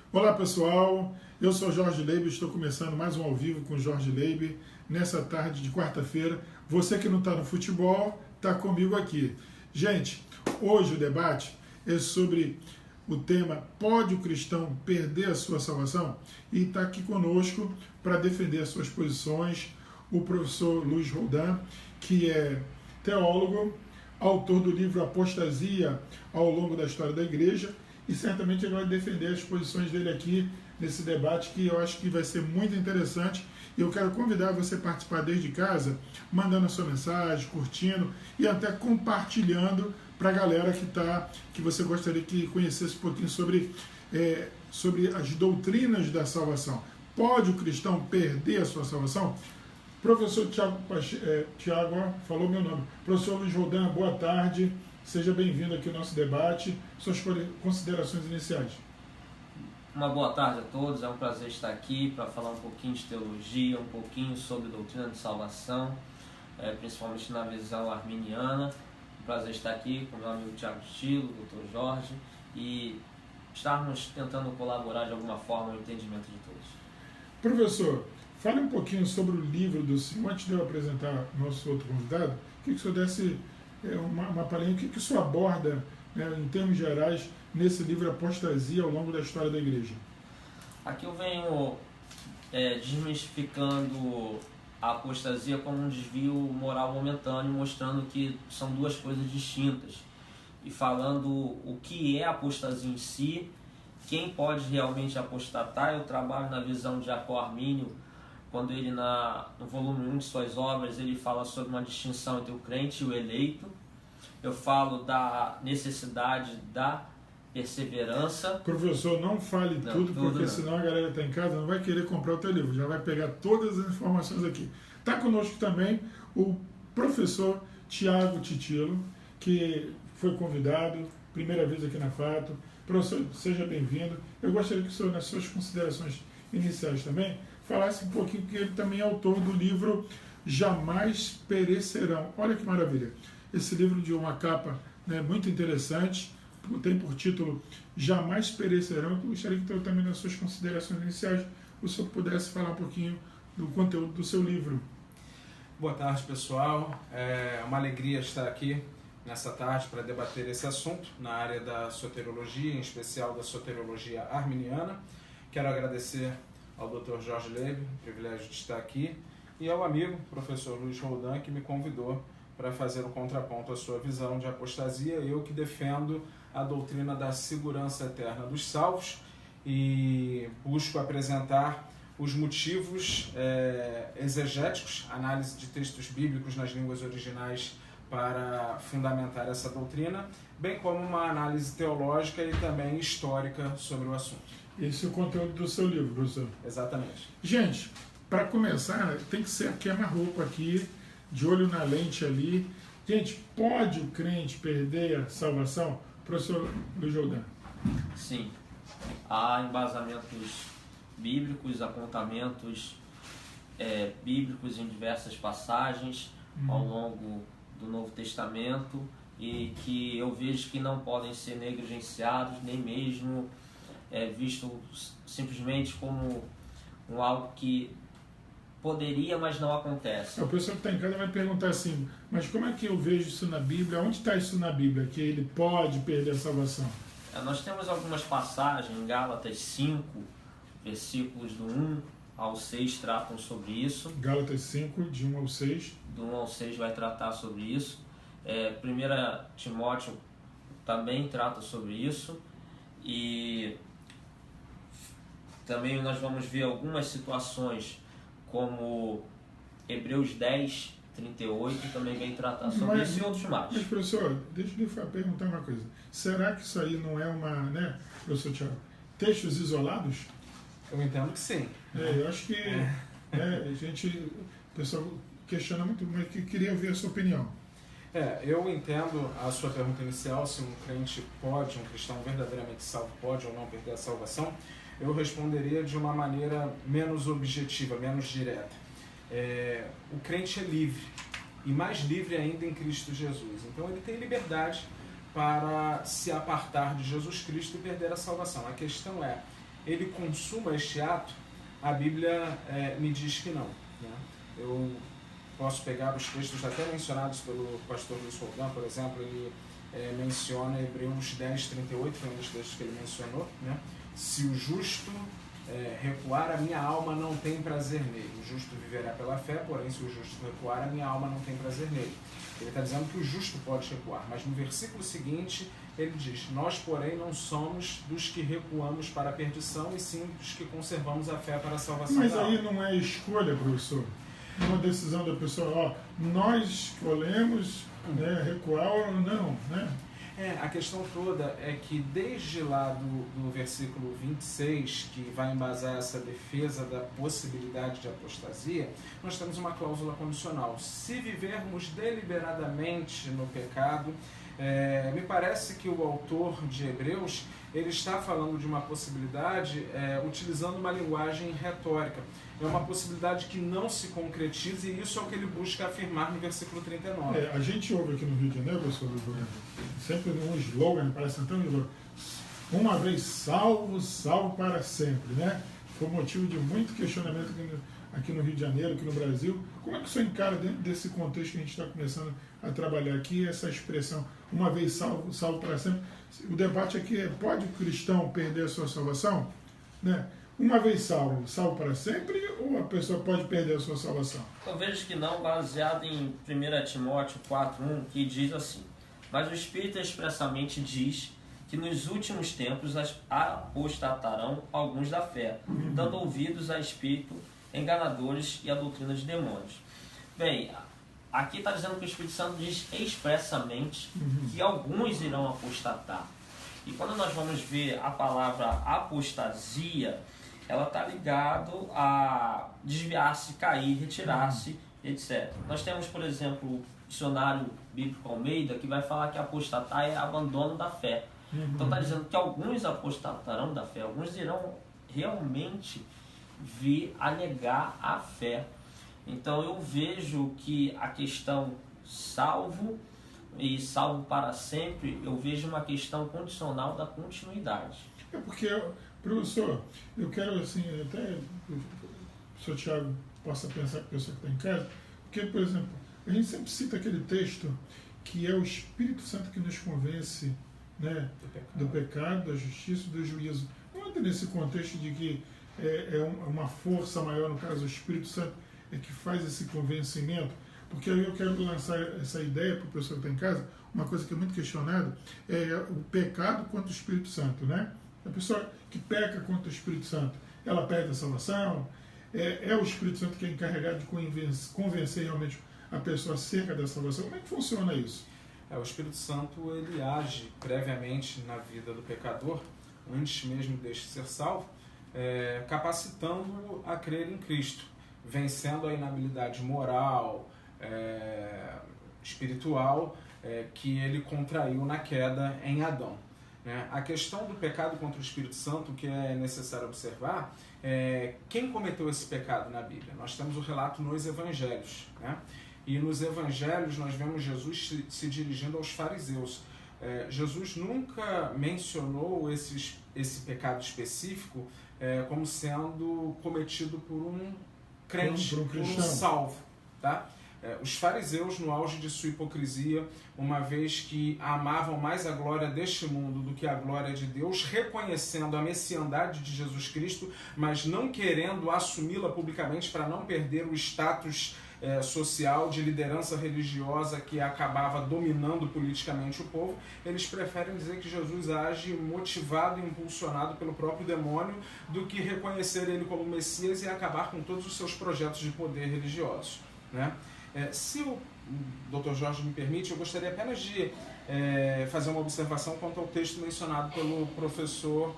Olá pessoal, eu sou Jorge Leiber, estou começando mais um ao vivo com Jorge Leiber nessa tarde de quarta-feira. Você que não está no futebol, está comigo aqui. Gente, hoje o debate é sobre o tema Pode o cristão perder a sua salvação? E está aqui conosco para defender as suas posições o professor Luiz Roldan, que é teólogo, autor do livro Apostasia ao longo da história da igreja, e certamente ele vai defender as posições dele aqui nesse debate, que eu acho que vai ser muito interessante. E eu quero convidar você a participar desde casa, mandando a sua mensagem, curtindo e até compartilhando para a galera que você gostaria que conhecesse um pouquinho sobre as doutrinas da salvação. Pode o cristão perder a sua salvação? Professor Tiago, falou meu nome. Professor Luiz Roldan, boa tarde. Seja bem-vindo aqui ao nosso debate. Suas considerações iniciais. Uma boa tarde a todos. É um prazer estar aqui para falar um pouquinho de teologia, um pouquinho sobre doutrina de salvação, principalmente na visão arminiana. Um prazer estar aqui com o meu amigo Tiago Stilo, Dr. Jorge, e estarmos tentando colaborar de alguma forma no entendimento de todos. Professor, fale um pouquinho sobre o livro do senhor. Antes de eu apresentar o nosso outro convidado, queria que o senhor desse uma palhinha, o que o senhor aborda, em termos gerais, nesse livro Apostasia ao longo da história da igreja? Aqui eu venho desmistificando a apostasia como um desvio moral momentâneo, mostrando que são duas coisas distintas, e falando o que é a apostasia em si, quem pode realmente apostatar. Eu trabalho na visão de Jacó Armínio, quando ele no volume 1 de suas obras ele fala sobre uma distinção entre o crente e o eleito. Eu falo da necessidade da perseverança. Professor, não fale tudo, porque não. Senão a galera está em casa não vai querer comprar o teu livro, já vai pegar todas as informações aqui. Está conosco também o professor Tiago Titilo, que foi convidado, primeira vez aqui na Fato. Professor, seja bem-vindo. Eu gostaria que o senhor, nas suas considerações iniciais também, falasse um pouquinho, porque ele também é autor do livro Jamais Perecerão. Olha que maravilha. Esse livro de uma capa muito interessante, tem por título Jamais Perecerão. Eu gostaria que também, nas suas considerações iniciais, o senhor pudesse falar um pouquinho do conteúdo do seu livro. Boa tarde, pessoal. É uma alegria estar aqui nessa tarde para debater esse assunto na área da soteriologia, em especial da soteriologia arminiana. Quero agradecer ao Dr. Jorge Leiber, o privilégio de estar aqui, e ao amigo, professor Luiz Roldan, que me convidou para fazer um contraponto à sua visão de apostasia. Eu que defendo a doutrina da segurança eterna dos salvos e busco apresentar os motivos exegéticos, análise de textos bíblicos nas línguas originais para fundamentar essa doutrina, bem como uma análise teológica e também histórica sobre o assunto. Esse é o conteúdo do seu livro, professor. Exatamente. Gente, para começar, tem que ser a queima-roupa aqui, de olho na lente ali. Gente, pode o crente perder a salvação? Professor Luiz Roldan. Sim. Há embasamentos bíblicos, apontamentos bíblicos em diversas passagens ao longo do Novo Testamento, e que eu vejo que não podem ser negligenciados, nem mesmo visto simplesmente como algo que poderia, mas não acontece. O pessoal que está em casa vai perguntar assim, mas como é que eu vejo isso na Bíblia? Onde está isso na Bíblia, que ele pode perder a salvação? Nós temos algumas passagens em Gálatas 5, versículos do 1 ao 6 tratam sobre isso. Gálatas 5, de 1 ao 6. Do 1 ao 6 vai tratar sobre isso. 1 Timóteo também trata sobre isso. E também nós vamos ver algumas situações, como Hebreus 10, 38, também vem tratar sobre isso e outros mais. Mas, professor, deixa eu lhe perguntar uma coisa. Será que isso aí não é professor Tiago, textos isolados? Eu entendo que sim. Eu acho que o pessoal questiona muito, mas que queria ouvir a sua opinião. Eu entendo a sua pergunta inicial, se um cristão verdadeiramente salvo pode ou não perder a salvação. Eu responderia de uma maneira menos objetiva, menos direta. O crente é livre, e mais livre ainda em Cristo Jesus. Então ele tem liberdade para se apartar de Jesus Cristo e perder a salvação. A questão é, ele consuma este ato, a Bíblia me diz que não, né? Eu posso pegar os textos até mencionados pelo pastor Luiz Roldan, por exemplo, ele menciona Hebreus 10:38, foi um dos textos que ele mencionou, né? Se o justo recuar, a minha alma não tem prazer nele. O justo viverá pela fé, porém se o justo recuar, a minha alma não tem prazer nele. Ele está dizendo que o justo pode recuar, mas no versículo seguinte ele diz: nós, porém, não somos dos que recuamos para a perdição, e sim dos que conservamos a fé para a salvação. Mas aí não é escolha, professor, é uma decisão da pessoa, nós escolhemos recuar ou não, né? A questão toda é que desde lá do versículo 26, que vai embasar essa defesa da possibilidade de apostasia, nós temos uma cláusula condicional. Se vivermos deliberadamente no pecado, me parece que o autor de Hebreus ele está falando de uma possibilidade utilizando uma linguagem retórica. É uma possibilidade que não se concretiza, e isso é o que ele busca afirmar no versículo 39. A gente ouve aqui no Rio de Janeiro, professor, sempre um slogan, parece tão slogan: uma vez salvo, salvo para sempre, né? Foi motivo de muito questionamento aqui no Rio de Janeiro, aqui no Brasil. Como é que o senhor encara dentro desse contexto que a gente está começando a trabalhar aqui, essa expressão, uma vez salvo, salvo para sempre? O debate aqui é: pode o cristão perder a sua salvação? Né? Uma vez salvo, salvo para sempre, ou a pessoa pode perder a sua salvação? Eu vejo que não, baseado em 1 Timóteo 4:1, que diz assim: mas o Espírito expressamente diz que nos últimos tempos apostatarão alguns da fé, dando ouvidos a espírito enganadores e a doutrina de demônios. Bem, aqui está dizendo que o Espírito Santo diz expressamente que alguns irão apostatar. E quando nós vamos ver a palavra apostasia, ela está ligado a desviar-se, cair, retirar-se, etc. Nós temos, por exemplo, o dicionário bíblico Almeida, que vai falar que apostatar é abandono da fé. Então está dizendo que alguns apostatarão da fé, alguns irão realmente vir a negar a fé. Então eu vejo que a questão salvo e salvo para sempre, eu vejo uma questão condicional da continuidade. É porque, professor, eu quero assim, até o senhor Tiago possa pensar para a pessoa que está em casa, porque, por exemplo, a gente sempre cita aquele texto que é o Espírito Santo que nos convence, né, do pecado, da justiça e do juízo. Não entra nesse contexto de que é uma força maior, no caso o Espírito Santo, é que faz esse convencimento? Porque aí eu quero lançar essa ideia para o pessoal que está em casa. Uma coisa que é muito questionada é o pecado contra o Espírito Santo, né? A pessoa que peca contra o Espírito Santo, ela perde a salvação? É o Espírito Santo que é encarregado de convencer realmente a pessoa acerca da salvação? Como é que funciona isso? O Espírito Santo ele age previamente na vida do pecador, antes mesmo deste ser salvo, capacitando-o a crer em Cristo, vencendo a inabilidade moral, espiritual, que ele contraiu na queda em Adão. A questão do pecado contra o Espírito Santo, que é necessário observar, quem cometeu esse pecado na Bíblia? Nós temos o relato nos Evangelhos, né? E nos Evangelhos nós vemos Jesus se dirigindo aos fariseus. Jesus nunca mencionou esse pecado específico como sendo cometido por um crente, por um salvo, tá? Os fariseus, no auge de sua hipocrisia, uma vez que amavam mais a glória deste mundo do que a glória de Deus, reconhecendo a messiandade de Jesus Cristo, mas não querendo assumi-la publicamente para não perder o status social de liderança religiosa que acabava dominando politicamente o povo, eles preferem dizer que Jesus age motivado e impulsionado pelo próprio demônio do que reconhecer ele como Messias e acabar com todos os seus projetos de poder religiosos, né? Se o Dr. Jorge me permite, eu gostaria apenas de fazer uma observação quanto ao texto mencionado pelo professor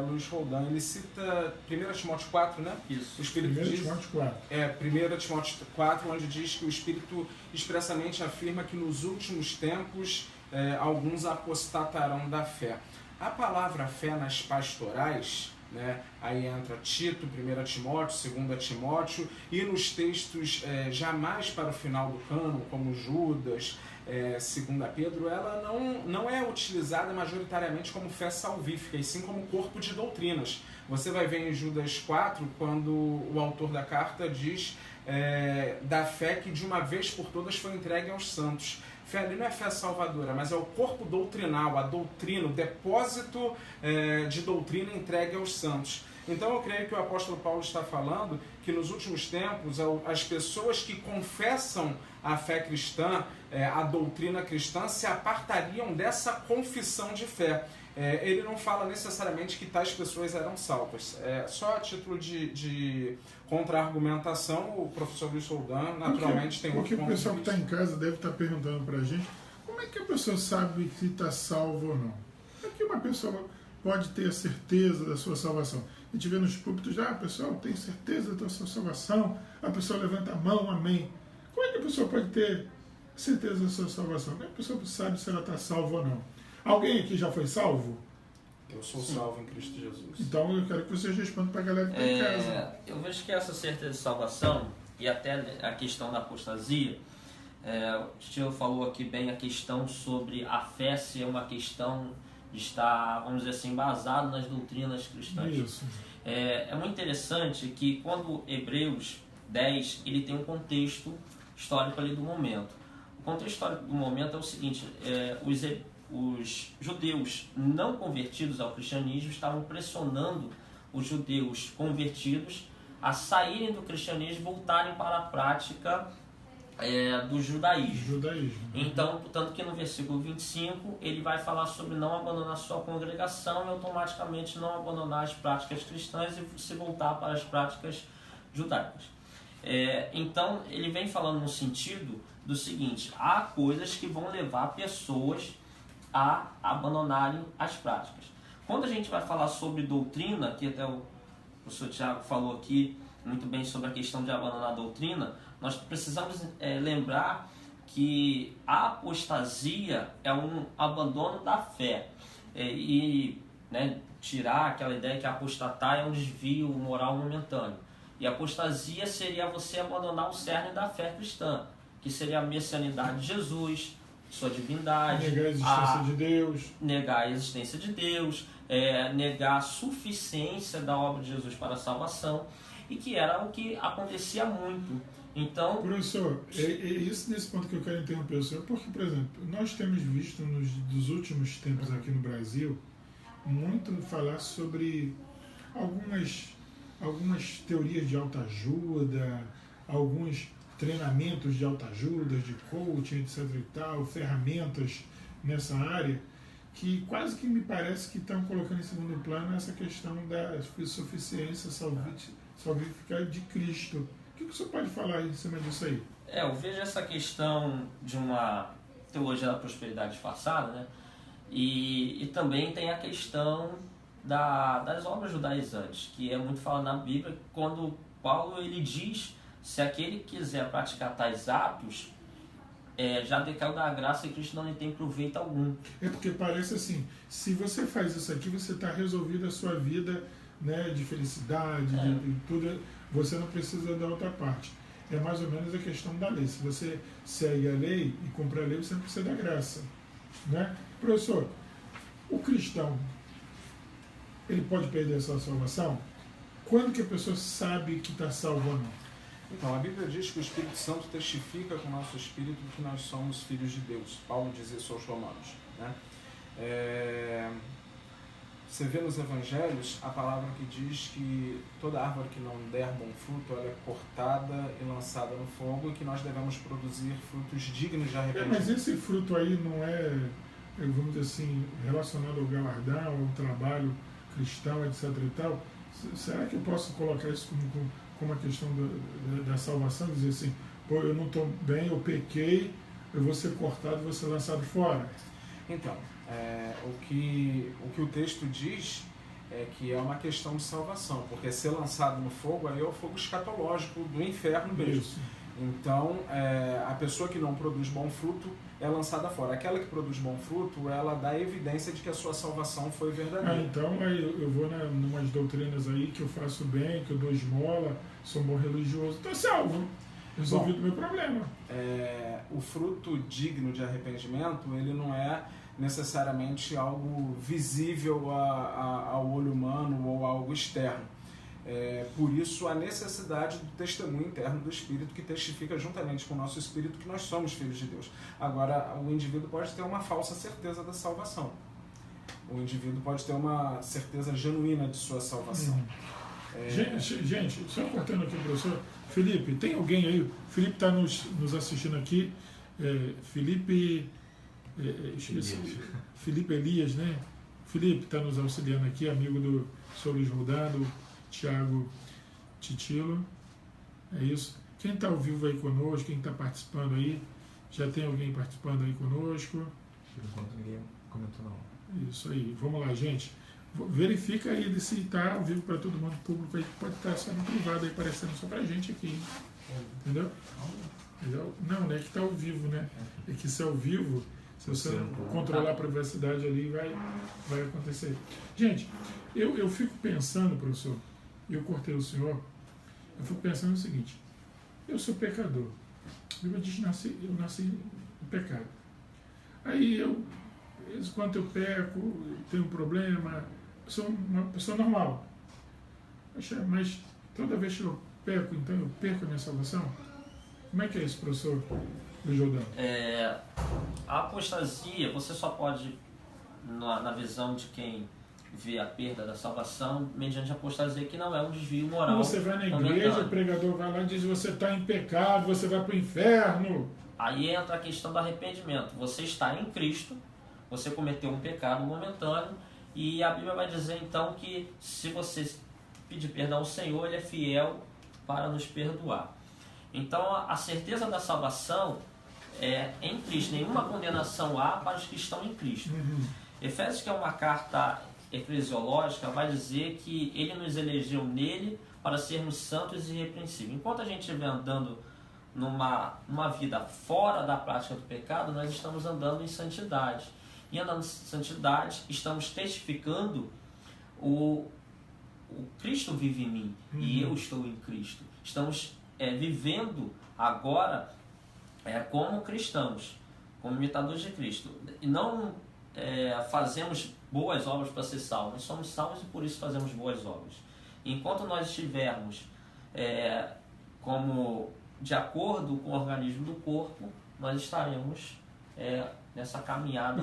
Luiz Roldan. Ele cita 1 Timóteo 4, né? Isso. O Espírito 1 diz, Timóteo 4. 1 Timóteo 4, onde diz que o Espírito expressamente afirma que nos últimos tempos alguns apostatarão da fé. A palavra fé nas pastorais, né? Aí entra Tito, 1 Timóteo, 2 Timóteo, e nos textos jamais para o final do cânon, como Judas, segunda Pedro, ela não é utilizada majoritariamente como fé salvífica, e sim como corpo de doutrinas. Você vai ver em Judas 4, quando o autor da carta diz da fé que de uma vez por todas foi entregue aos santos. Fé ali não é fé salvadora, mas é o corpo doutrinal, a doutrina, o depósito de doutrina entregue aos santos. Então eu creio que o apóstolo Paulo está falando que nos últimos tempos as pessoas que confessam a fé cristã, a doutrina cristã, se apartariam dessa confissão de fé. Ele não fala necessariamente que tais pessoas eram salvas. Só a título de contra-argumentação, o professor Luiz Roldan naturalmente tem outro ponto de vista. Porque o pessoal que está em casa deve estar perguntando para a gente como é que a pessoa sabe se está salvo ou não. Como é que uma pessoa pode ter a certeza da sua salvação? A gente vê nos púlpitos, pessoal, tem certeza da sua salvação, a pessoa levanta a mão, amém. Como é que a pessoa pode ter certeza da sua salvação? Como é que a pessoa sabe se ela está salva ou não? Alguém aqui já foi salvo? Eu sou salvo em Cristo Jesus. Então eu quero que vocês respondam para a galera que está em casa. Eu vejo que essa certeza de salvação e até a questão da apostasia, o Tio falou aqui bem a questão sobre a fé ser uma questão de estar, vamos dizer assim, embasado nas doutrinas cristãs. Isso. É muito interessante que quando Hebreus 10, ele tem um contexto histórico ali do momento. O contexto histórico do momento é o seguinte, os judeus não convertidos ao cristianismo estavam pressionando os judeus convertidos a saírem do cristianismo e voltarem para a prática do judaísmo. Então, tanto que no versículo 25 ele vai falar sobre não abandonar sua congregação e automaticamente não abandonar as práticas cristãs e se voltar para as práticas judaicas. Então ele vem falando no sentido do seguinte: há coisas que vão levar pessoas a abandonarem as práticas. Quando a gente vai falar sobre doutrina, que até o professor Tiago falou aqui muito bem sobre a questão de abandonar a doutrina, nós precisamos lembrar que a apostasia é um abandono da fé tirar aquela ideia que apostatar é um desvio moral momentâneo. E a apostasia seria você abandonar o cerne da fé cristã, que seria a messianidade de Jesus, sua divindade, negar a existência de Deus, negar a existência de Deus, negar a suficiência da obra de Jesus para a salvação, e que era o que acontecia muito. Então, professor, é isso nesse ponto que eu quero interromper o senhor, porque, por exemplo, nós temos visto nos últimos tempos aqui no Brasil muito falar sobre algumas teorias de autoajuda, alguns treinamentos de autoajuda, de coaching, etc. e tal, ferramentas nessa área, que quase que me parece que estão colocando em segundo plano essa questão da suficiência salvífica de Cristo. O que o senhor pode falar em cima disso aí? Eu vejo essa questão de uma teologia da prosperidade disfarçada, né? E também tem a questão das obras judaizantes, que é muito falado na Bíblia, quando Paulo ele diz: se aquele quiser praticar tais atos, já decaiu da graça e Cristo não lhe tem proveito algum. É porque parece assim, se você faz isso aqui, você está resolvido a sua vida, né, de felicidade, de tudo, você não precisa da outra parte. É mais ou menos a questão da lei. Se você segue a lei e cumpre a lei, você não precisa da graça. Né? Professor, o cristão, ele pode perder a sua salvação? Quando que a pessoa sabe que está salvo ou não? Então, a Bíblia diz que o Espírito Santo testifica com o nosso espírito que nós somos filhos de Deus. Paulo diz isso aos Romanos. Né? Você vê nos Evangelhos a palavra que diz que toda árvore que não der bom fruto, ela é cortada e lançada no fogo, e que nós devemos produzir frutos dignos de arrependimento. Mas esse fruto aí não é, vamos dizer assim, relacionado ao galardão, ao trabalho cristão, etc. e tal? Será que eu posso colocar isso como uma questão da salvação? Dizer assim, pô, eu não estou bem, eu pequei, eu vou ser cortado, vou ser lançado fora? Então, o que o texto diz é que é uma questão de salvação, porque ser lançado no fogo aí é o fogo escatológico do inferno mesmo. Isso. Então, a pessoa que não produz bom fruto é lançada fora. Aquela que produz bom fruto, ela dá evidência de que a sua salvação foi verdadeira. Então aí eu vou em umas doutrinas aí que eu faço bem, que eu dou esmola, sou um bom religioso, estou salvo. resolvido o meu problema. O fruto digno de arrependimento, ele não é necessariamente algo visível ao olho humano ou algo externo. Por isso, a necessidade do testemunho interno do Espírito, que testifica juntamente com o nosso Espírito que nós somos filhos de Deus. Agora, o indivíduo pode ter uma falsa certeza da salvação. O indivíduo pode ter uma certeza genuína de sua salvação. Gente, só cortando aqui, professor. Felipe, tem alguém aí? O Felipe está nos assistindo aqui. Felipe Elias, né? Felipe está nos auxiliando aqui, amigo do Sr. Luiz Rodado, Tiago Titilo. É isso. Quem está ao vivo aí conosco, quem está participando aí? Já tem alguém participando aí conosco? Por enquanto ninguém comentou não. Isso aí. Vamos lá, gente. Verifica aí se está ao vivo para todo mundo, público aí, que pode estar só no privado aí, aparecendo só para a gente aqui. Entendeu? Não é que está ao vivo, né? É que se é ao vivo, se você não controlar a privacidade ali, vai acontecer. Gente, eu fico pensando, professor, eu cortei o senhor, eu fico pensando o seguinte: eu sou pecador. Eu nasci em pecado. Aí quando eu peco, eu tenho um problema, eu sou uma pessoa normal. Mas toda vez que eu peco, então eu perco a minha salvação? Como é que é isso, professor Luiz Jordão? A apostasia, você só pode, na visão de quem vê a perda da salvação, mediante a apostasia, que não é um desvio moral. Você vai na igreja, o pregador vai lá e diz: você está em pecado, você vai para o inferno. Aí entra a questão do arrependimento. Você está em Cristo, você cometeu um pecado momentâneo, e a Bíblia vai dizer então que se você pedir perdão ao Senhor, Ele é fiel para nos perdoar. Então a certeza da salvação é em Cristo. Nenhuma condenação há para os que estão em Cristo. Efésios, que é uma carta eclesiológica, vai dizer que Ele nos elegeu nele para sermos santos e irrepreensíveis. Enquanto a gente estiver andando numa vida fora da prática do pecado, nós estamos andando em santidade. E andando em santidade, estamos testificando o Cristo vive em mim e eu estou em Cristo. Estamos vivendo agora como cristãos, como imitadores de Cristo. E não fazemos boas obras para ser salvos. Nós somos salvos e por isso fazemos boas obras. E enquanto nós estivermos como de acordo com o organismo do corpo, nós estaremos nessa caminhada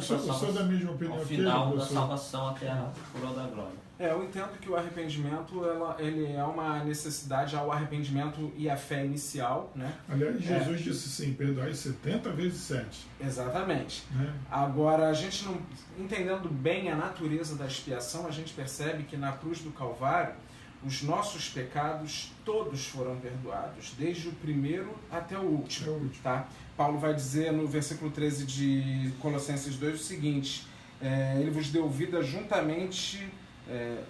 da mesma opinião ao final da salvação até a coroa da glória. Eu entendo que o arrependimento ele é uma necessidade ao arrependimento e à fé inicial, né? Aliás, Jesus disse sim: perdoai 70 vezes 7. Exatamente. Né? Agora, a gente não entendendo bem a natureza da expiação, a gente percebe que na cruz do Calvário os nossos pecados todos foram perdoados, desde o primeiro até o último. Tá? Paulo vai dizer no versículo 13 de Colossenses 2 o seguinte: ele vos deu vida juntamente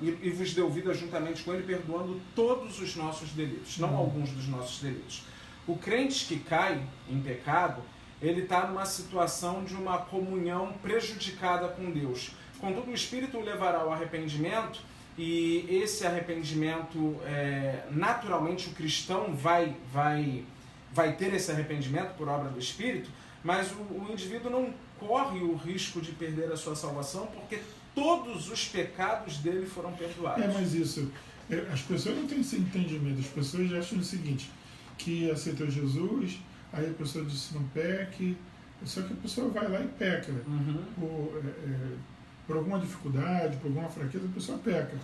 e vos deu vida juntamente com ele, perdoando todos os nossos delitos, não alguns dos nossos delitos. O crente que cai em pecado, ele está numa situação de uma comunhão prejudicada com Deus. Contudo, o Espírito o levará ao arrependimento, e esse arrependimento, naturalmente o cristão vai ter esse arrependimento por obra do Espírito, mas o indivíduo não corre o risco de perder a sua salvação, porque todos os pecados dele foram perdoados. Mas isso, as pessoas não têm esse entendimento. As pessoas acham o seguinte, que aceitou Jesus, aí a pessoa disse não peque, só que a pessoa vai lá e peca. Por alguma dificuldade, por alguma fraqueza, a pessoa peca.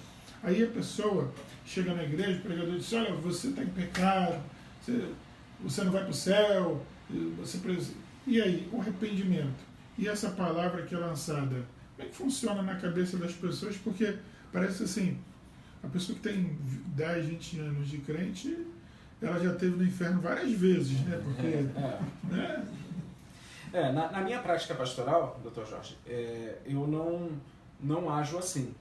Aí a pessoa chega na igreja, o pregador diz: olha, você está em pecado, você não vai para o céu, E aí, o arrependimento. E essa palavra que é lançada, como é que funciona na cabeça das pessoas? Porque parece assim, a pessoa que tem 10, 20 anos de crente, ela já esteve no inferno várias vezes, né? Porque, né? Na minha prática pastoral, Dr. Jorge, eu não ajo assim.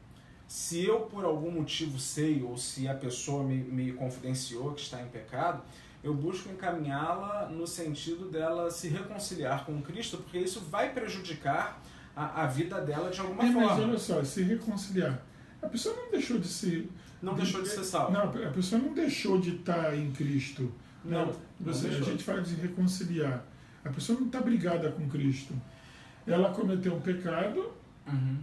Se eu por algum motivo sei, ou se a pessoa me confidenciou que está em pecado, eu busco encaminhá-la no sentido dela se reconciliar com Cristo, porque isso vai prejudicar a vida dela de alguma forma. Mas olha só, se reconciliar, a pessoa não deixou de ser... Não deixou de ser salva. Não, a pessoa não deixou de estar em Cristo. Não. A gente fala de reconciliar. A pessoa não está brigada com Cristo. Ela cometeu um pecado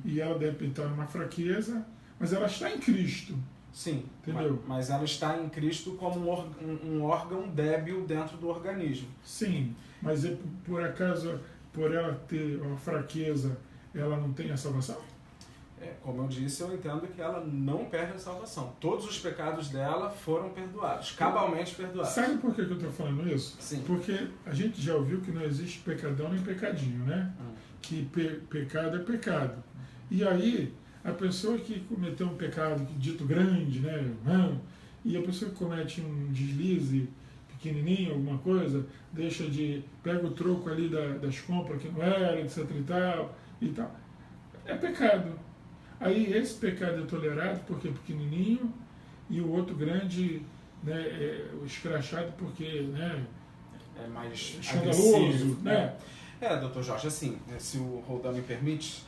e ela deve estar numa fraqueza, mas ela está em Cristo. Sim, entendeu? Mas ela está em Cristo como um órgão débil dentro do organismo. Sim, mas por acaso, por ela ter uma fraqueza, ela não tem a salvação? Como eu disse, eu entendo que ela não perde a salvação. Todos os pecados dela foram perdoados, cabalmente perdoados. Sabe por que eu estou falando isso? Sim. Porque a gente já ouviu que não existe pecadão nem pecadinho, né? Que pecado é pecado. E aí, a pessoa que cometeu um pecado dito grande, né? E a pessoa que comete um deslize pequenininho, alguma coisa, pega o troco ali das compras que não era, etc e tal, é pecado. Aí esse pecado é tolerado porque é pequenininho e o outro grande, né, o escrachado porque, né, é mais escandaloso, né? Doutor Jorge, assim, se o Roldão me permite,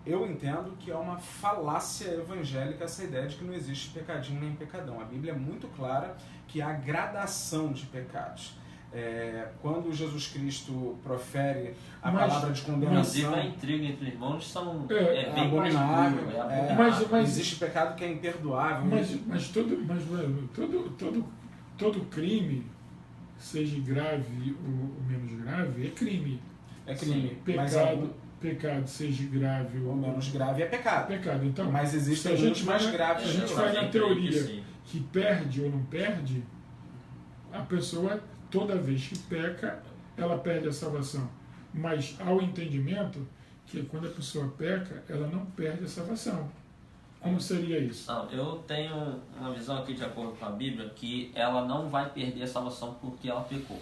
eu entendo que é uma falácia evangélica essa ideia de que não existe pecadinho nem pecadão. A Bíblia é muito clara que há gradação de pecados. Quando Jesus Cristo profere a palavra de condenação... Inclusive a intriga entre irmãos são bem abominável. Mas existe pecado que é imperdoável. Mas todo crime, seja grave ou menos grave, é crime. É crime. Pecado, seja grave ou menos grave, é pecado. Então, mas existem muitos mais graves. Se a gente vai na teoria que perde ou não perde, a pessoa, toda vez que peca, ela perde a salvação. Mas há o entendimento que quando a pessoa peca, ela não perde a salvação. Como seria isso? Não, eu tenho uma visão aqui de acordo com a Bíblia que ela não vai perder a salvação porque ela pecou.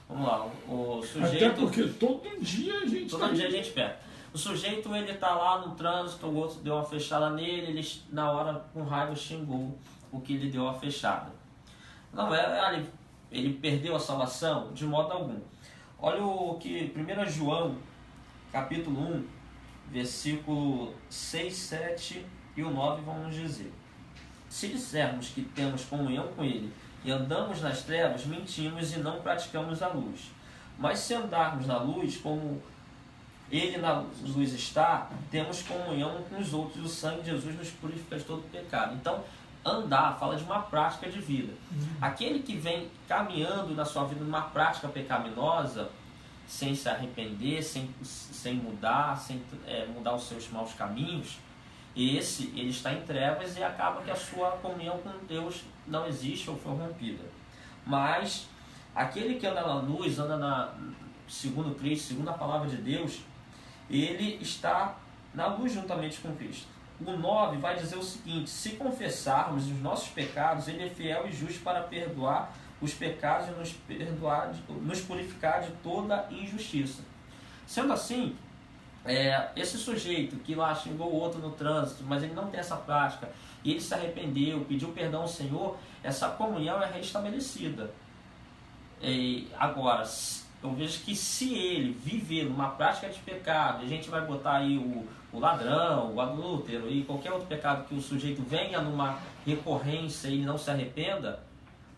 Vamos lá, o sujeito... Até porque todo dia a gente peca. O sujeito, ele tá lá no trânsito, o outro deu uma fechada nele, ele na hora com raiva xingou o que lhe deu a fechada. Não, ele perdeu a salvação de modo algum. Olha o que 1 João, capítulo 1, versículo 6, 7 e o 9 vão nos dizer. Se dissermos que temos comunhão com ele e andamos nas trevas, mentimos e não praticamos a luz. Mas se andarmos na luz, como ele na luz está, temos comunhão com os outros, e o sangue de Jesus nos purifica de todo pecado. Então, andar fala de uma prática de vida. Aquele que vem caminhando na sua vida numa prática pecaminosa, sem se arrepender, sem mudar, sem mudar os seus maus caminhos, ele está em trevas e acaba que a sua comunhão com Deus não existe ou foi rompida. Mas aquele que anda na luz, segundo Cristo, segundo a palavra de Deus, ele está na luz juntamente com Cristo. O 9 vai dizer o seguinte: se confessarmos os nossos pecados, ele é fiel e justo para perdoar os pecados e nos purificar de toda injustiça. Sendo assim, esse sujeito que lá xingou o outro no trânsito, mas ele não tem essa prática, e ele se arrependeu, pediu perdão ao Senhor, essa comunhão é restabelecida. Agora, eu vejo que se ele viver numa prática de pecado, a gente vai botar aí o ladrão, o adúltero e qualquer outro pecado que o sujeito venha numa recorrência e não se arrependa,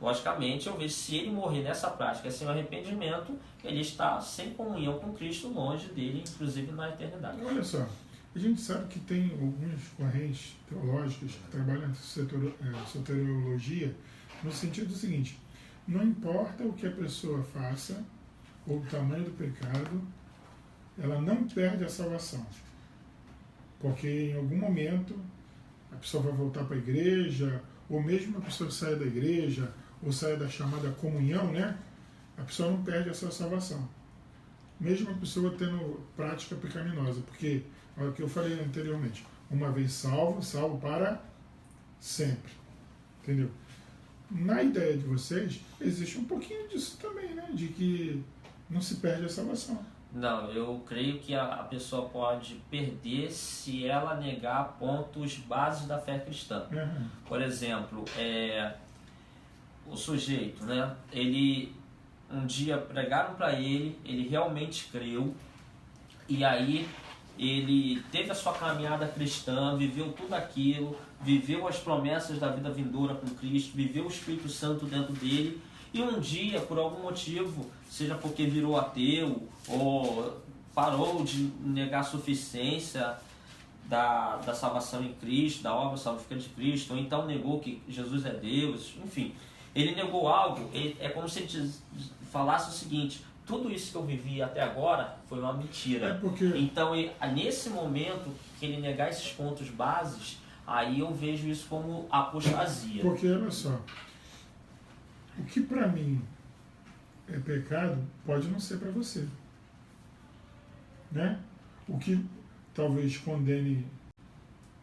logicamente eu vejo que se ele morrer nessa prática sem arrependimento, ele está sem comunhão com Cristo, longe dele, inclusive na eternidade. Olha só, a gente sabe que tem algumas correntes teológicas que trabalham em soteriologia no sentido do seguinte: não importa o que a pessoa faça ou o tamanho do pecado, ela não perde a salvação. Porque em algum momento a pessoa vai voltar para a igreja, ou mesmo a pessoa saia da igreja, ou saia da chamada comunhão, né? A pessoa não perde a sua salvação. Mesmo a pessoa tendo prática pecaminosa, porque, olha o que eu falei anteriormente, uma vez salvo para sempre. Entendeu? Na ideia de vocês, existe um pouquinho disso também, né? De que não se perde a salvação. Não, eu creio que a pessoa pode perder se ela negar pontos básicos da fé cristã. Por exemplo, o sujeito, né? Ele um dia pregaram para ele realmente creu, e aí ele teve a sua caminhada cristã, viveu tudo aquilo, viveu as promessas da vida vindoura com Cristo, viveu o Espírito Santo dentro dele, e um dia, por algum motivo, seja porque virou ateu ou parou de negar a suficiência da salvação em Cristo, da obra salvífica de Cristo, ou então negou que Jesus é Deus, enfim, ele negou algo, é como se ele falasse o seguinte: tudo isso que eu vivi até agora foi uma mentira. Então, nesse momento que ele negar esses pontos bases, aí eu vejo isso como apostasia. Porque, olha só, o que para mim é pecado pode não ser para você, né? O que talvez condene,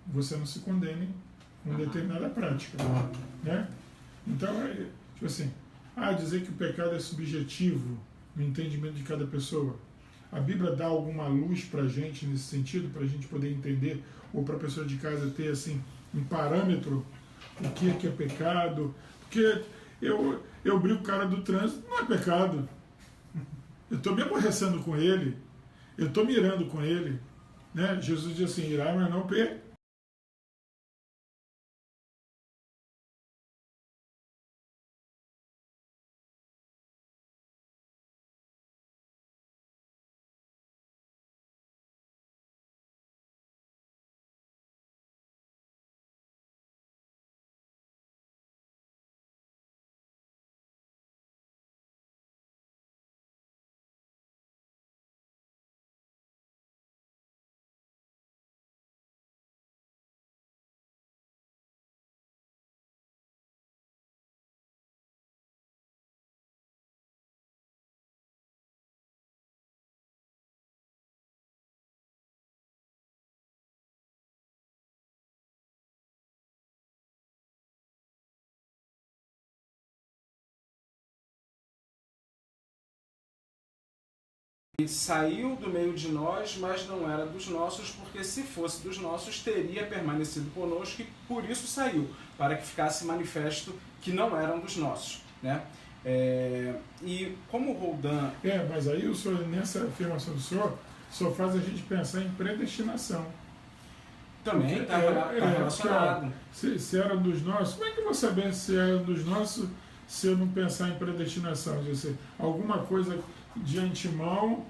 você não se condene com determinada prática, né? Então, tipo assim, dizer que o pecado é subjetivo no entendimento de cada pessoa. A Bíblia dá alguma luz para a gente nesse sentido, para a gente poder entender, ou para a pessoa de casa ter assim um parâmetro, o que é pecado? Porque eu brigo com o cara do trânsito, não é pecado. Eu estou me aborrecendo com ele, eu estou mirando com ele, né? Jesus diz assim: irá, mas não pecar. E saiu do meio de nós, mas não era dos nossos, porque se fosse dos nossos, teria permanecido conosco e por isso saiu, para que ficasse manifesto que não eram dos nossos, né? E como o Roldan... mas aí o senhor, nessa afirmação do senhor, só faz a gente pensar em predestinação. Também está relacionado. Se era dos nossos, como é que eu vou saber se era dos nossos se eu não pensar em predestinação? Quer dizer, alguma coisa de antemão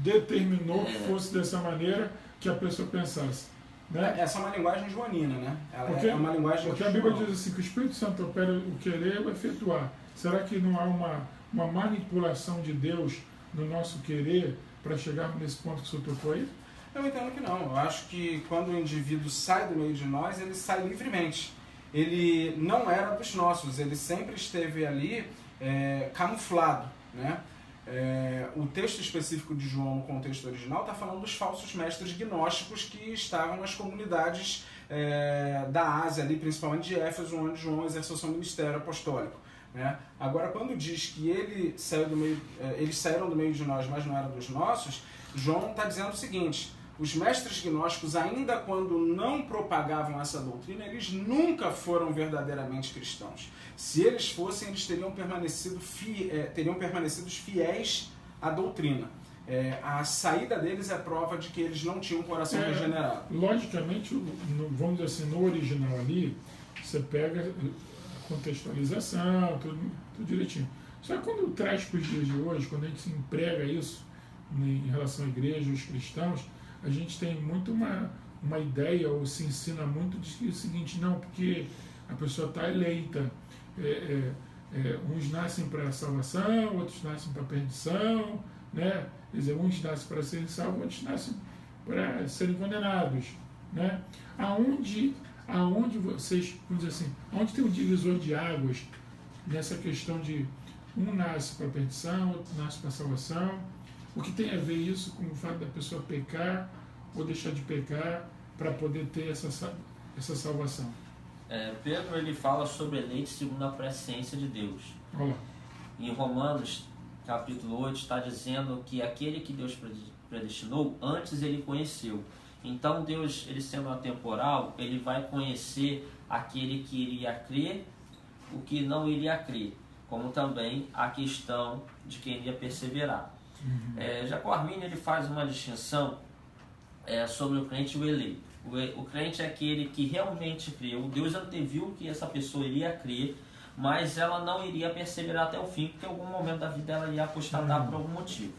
determinou que fosse dessa maneira que a pessoa pensasse, né? Essa é uma linguagem joanina, né? Porque, é uma linguagem porque a Bíblia diz assim que o Espírito Santo opera o querer e o efetuar. Será que não há uma manipulação de Deus no nosso querer para chegarmos nesse ponto que o senhor tocou aí? Eu entendo que não. Eu acho que quando o indivíduo sai do meio de nós, ele sai livremente. Ele não era dos nossos, ele sempre esteve ali camuflado, né? O texto específico de João, no contexto original, está falando dos falsos mestres gnósticos que estavam nas comunidades da Ásia, ali, principalmente de Éfeso, onde João exerceu seu ministério apostólico, né? Agora, quando diz que eles saíram do meio de nós, mas não eram dos nossos, João está dizendo o seguinte: os mestres gnósticos, ainda quando não propagavam essa doutrina, eles nunca foram verdadeiramente cristãos. Se eles fossem, eles teriam permanecido fiéis à doutrina. A saída deles é prova de que eles não tinham um coração regenerado. Logicamente, vamos dizer assim, no original ali, você pega a contextualização, tudo direitinho. Só que quando traz para os dias de hoje, quando a gente se emprega isso em relação à igreja, os cristãos, a gente tem muito uma ideia, ou se ensina muito, de o seguinte: não, porque a pessoa está eleita. Uns nascem para a salvação, outros nascem para a perdição, né? Quer dizer, uns nascem para serem salvos, outros nascem para serem condenados, né? Aonde vocês, vamos dizer assim, aonde tem um divisor de águas nessa questão de um nasce para a perdição, outro nasce para a salvação? O que tem a ver isso com o fato da pessoa pecar ou deixar de pecar para poder ter essa salvação? Pedro, ele fala sobre eleito segundo a presciência de Deus. Olá. Em Romanos, capítulo 8, está dizendo que aquele que Deus predestinou, antes ele conheceu. Então Deus, ele sendo atemporal, ele vai conhecer aquele que iria crer, o que não iria crer, como também a questão de quem iria perseverar. Jacob Arminio, ele faz uma distinção sobre o crente e o eleito. O crente é aquele que realmente creu. Deus anteviu que essa pessoa iria crer, mas ela não iria perseverar até o fim, porque em algum momento da vida ela ia apostatar por algum motivo.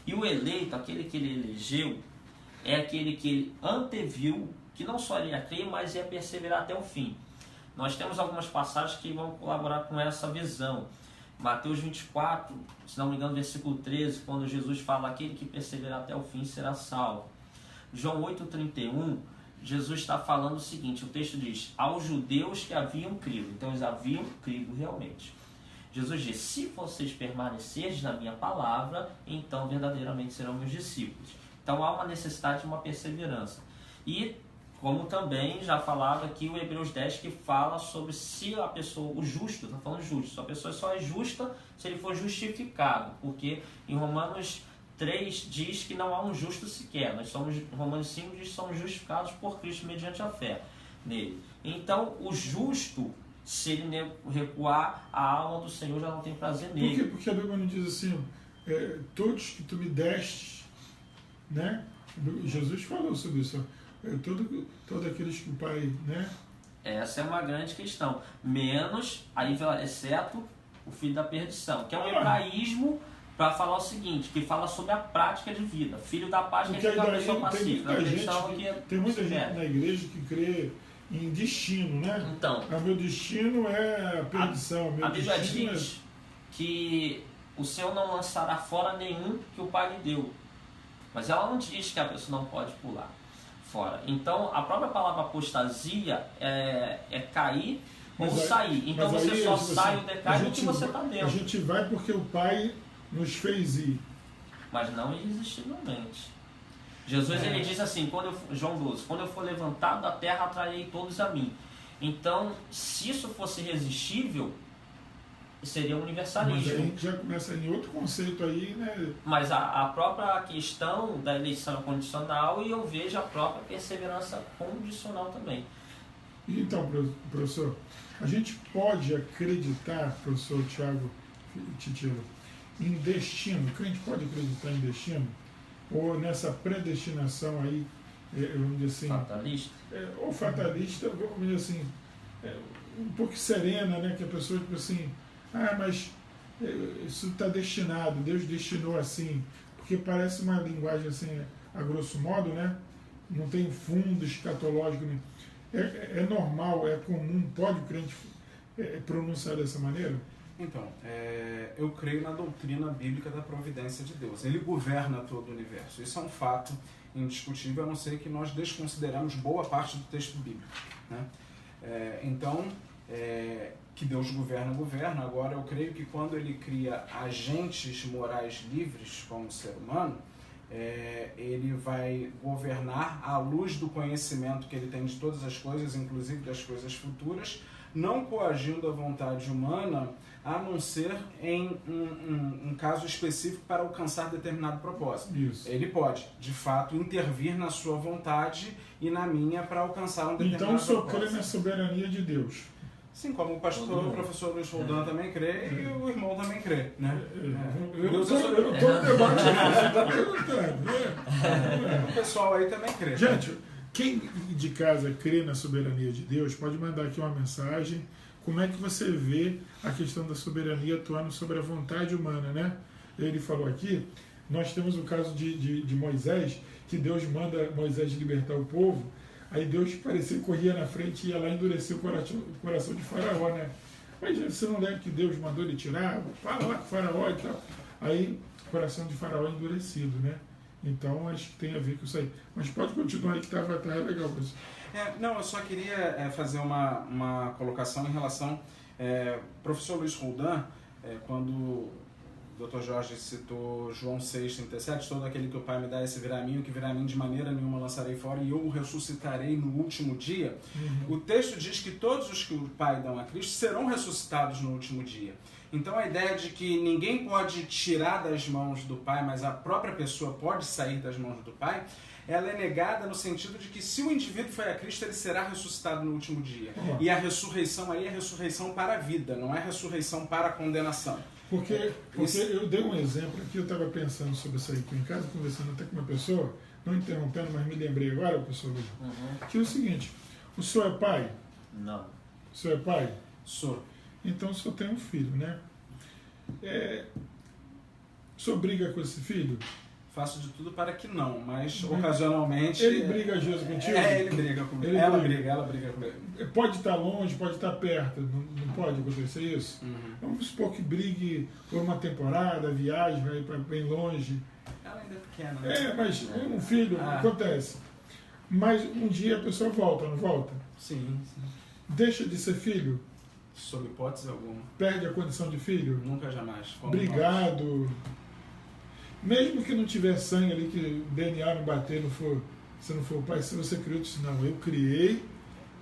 E o eleito, aquele que ele elegeu, é aquele que ele anteviu que não só ia crer, mas ia perseverar até o fim. Nós temos algumas passagens que vão colaborar com essa visão. Mateus 24, se não me engano, versículo 13, quando Jesus fala: aquele que perseverar até o fim será salvo. João 8,31, Jesus está falando o seguinte, o texto diz: aos judeus que haviam crido. Então eles haviam crido realmente. Jesus diz: se vocês permanecerem na minha palavra, então verdadeiramente serão meus discípulos. Então há uma necessidade de uma perseverança. E como também já falado aqui o Hebreus 10, que fala sobre se a pessoa, o justo, está falando justo, a pessoa só é justa se ele for justificado, porque em Romanos 3 diz que não há um justo sequer, Romanos 5 diz que somos justificados por Cristo mediante a fé nele. Então o justo, se ele recuar, a alma do Senhor já não tem prazer nele. Por quê? Porque a Bíblia não diz assim, todos que tu me deste, né? Jesus falou sobre isso, todos aqueles que o Pai, né? Essa é uma grande questão. Menos, aí exceto o filho da perdição, que é um hebraísmo para falar o seguinte, que fala sobre a prática de vida. Filho da paz, que é uma pessoa pacífica. Tem muita gente na igreja que crê em destino, né? Então, o meu destino é a perdição. A Bíblia diz que o Senhor não lançará fora nenhum que o Pai lhe deu. Mas ela não diz que a pessoa não pode pular fora. Então, a própria palavra apostasia é cair ou sair. Então, você só sai ou decai do que você está dentro. A gente vai porque o Pai nos fez ir. Mas não irresistivelmente. Jesus ele diz assim, João 12, quando eu for levantado da terra, atrairei todos a mim. Então, se isso fosse irresistível, seria universalismo. Mas aí a gente já começa em outro conceito aí, né? Mas a própria questão da eleição condicional, e eu vejo a própria perseverança condicional também. Então, professor, a gente pode acreditar, professor Tiago Titilo, em destino? O crente pode acreditar em destino? Ou nessa predestinação aí, vamos dizer assim... Fatalista? Ou fatalista, vamos dizer assim, um pouco serena, né? Que a pessoa, tipo assim, mas isso está destinado, Deus destinou assim, porque parece uma linguagem assim, a grosso modo, né? Não tem fundo escatológico, né? É normal, é comum, pode o crente pronunciar dessa maneira? Então, eu creio na doutrina bíblica da providência de Deus. Ele governa todo o universo. Isso é um fato indiscutível, a não ser que nós desconsideramos boa parte do texto bíblico, né? Que Deus governa. Agora, eu creio que quando ele cria agentes morais livres como ser humano, ele vai governar à luz do conhecimento que ele tem de todas as coisas, inclusive das coisas futuras, não coagindo a vontade humana, a não ser em um caso específico para alcançar determinado propósito. Isso. Ele pode, de fato, intervir na sua vontade e na minha para alcançar um determinado propósito. Então o senhor crê na soberania de Deus? Sim, como o pastor, o professor Luiz Roldan também crê e o irmão também crê, né? Eu não estou no debate, você está perguntando. O pessoal aí também crê. Gente, quem de casa crê na soberania de Deus, pode mandar aqui uma mensagem. Como é que você vê a questão da soberania atuando sobre a vontade humana, né? Ele falou aqui, nós temos o caso de Moisés, que Deus manda Moisés libertar o povo, aí Deus parecia que corria na frente e ia lá endurecer o coração de Faraó, né? Mas você não lembra que Deus mandou ele tirar? Fala lá com o Faraó e tal. Aí o coração de Faraó é endurecido, né? Então acho que tem a ver com isso aí. Mas pode continuar aí que tá legal, professor. Não, eu só queria fazer uma colocação em relação... professor Luiz Roldan, quando o Dr. Jorge citou João 6,37, todo aquele que o Pai me dá, esse virá a mim, o que virá a mim de maneira nenhuma lançarei fora, e eu o ressuscitarei no último dia. O texto diz que todos os que o Pai dão a Cristo serão ressuscitados no último dia. Então a ideia de que ninguém pode tirar das mãos do Pai, mas a própria pessoa pode sair das mãos do Pai, ela é negada no sentido de que se o indivíduo foi a Cristo, ele será ressuscitado no último dia. E a ressurreição aí é ressurreição para a vida, não é ressurreição para a condenação. Porque eu dei um exemplo aqui, eu estava pensando sobre isso aí aqui em casa, conversando até com uma pessoa, não interrompendo, mas me lembrei agora, professor Luiz, que é o seguinte, o senhor é pai? Não. O senhor é pai? Sou. então só tem um filho, né? O senhor briga com esse filho? Faço de tudo para que não, mas ocasionalmente... Ele briga às vezes contigo? Ele briga comigo. Ela briga comigo. Pode estar longe, pode estar perto, não pode acontecer isso? Uhum. Vamos supor que brigue por uma temporada, viagem, vai para bem longe. Ela ainda é pequena, né? Mas um filho, acontece. Mas um dia a pessoa volta, não volta? Sim. Deixa de ser filho? Sob hipótese alguma. Perde a condição de filho? Nunca, jamais. Obrigado. Mesmo que não tiver sangue ali, que o DNA não bater, se não for o pai, se você criou, disse, não, eu criei.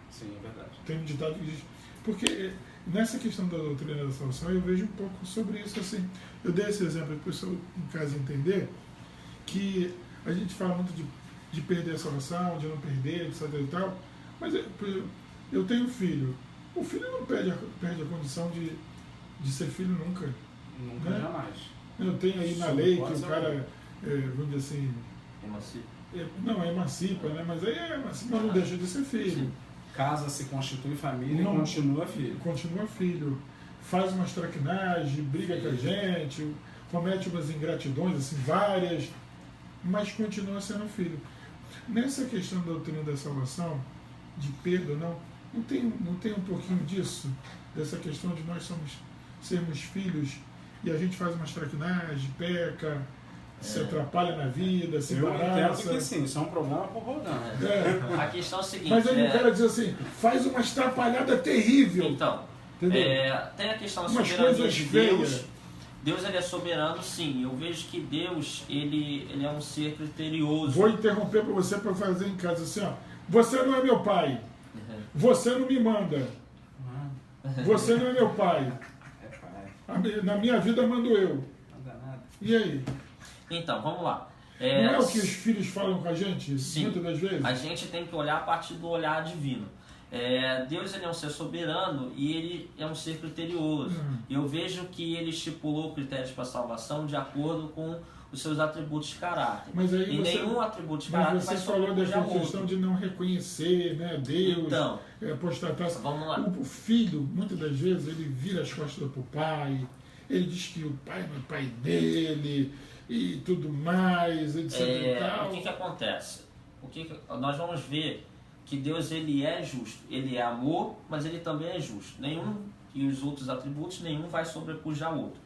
Sim, é verdade. Tem um ditado que diz... Porque nessa questão da doutrina da salvação, eu vejo um pouco sobre isso assim. Eu dei esse exemplo para o pessoal em casa entender que a gente fala muito de perder a salvação, de não perder, etc e tal, mas eu tenho um filho. O filho não perde a condição de ser filho nunca. Nunca, né? Jamais. Eu tenho aí na lei que o cara, vamos dizer assim... Emancipa. Emancipa, né? Mas aí emancipa, mas não deixa de ser filho. Sim. Casa se constitui família e continua filho. Continua filho. Faz umas traquinagens, briga com a gente, comete umas ingratidões, assim, várias, mas continua sendo filho. Nessa questão da doutrina da salvação, de perda ou não tem um pouquinho disso? Dessa questão de nós sermos filhos e a gente faz umas traquinagens, peca, se atrapalha na vida, se embaraça. Eu entendo que sim, isso é um problema por rodando. A questão é a seguinte... Mas aí o cara diz assim, faz uma estrapalhada terrível. Então, tem a questão da soberania de Deus. Deus ele é soberano, sim. Eu vejo que Deus ele é um ser criterioso. Vou interromper para você para fazer em casa assim, ó. Você não é meu pai. Você não me manda. Você não é meu pai. Na minha vida mando eu. E aí? Então, vamos lá. Não é o que os filhos falam com a gente? Sim, muitas das vezes? a gente tem que olhar a partir do olhar divino. Deus ele é um ser soberano e ele é um ser criterioso. Eu vejo que ele estipulou critérios para salvação de acordo com os seus atributos de caráter. Mas aí nenhum atributo de caráter vai falou dessa questão de não reconhecer, né, Deus, então, apostatar. Vamos lá. O filho, muitas das vezes, ele vira as costas para o pai, ele diz que o pai não é pai dele e tudo mais, etc. E tal. O que acontece? Nós vamos ver que Deus ele é justo, ele é amor, mas ele também é justo. E os outros atributos, nenhum vai sobrepujar o outro.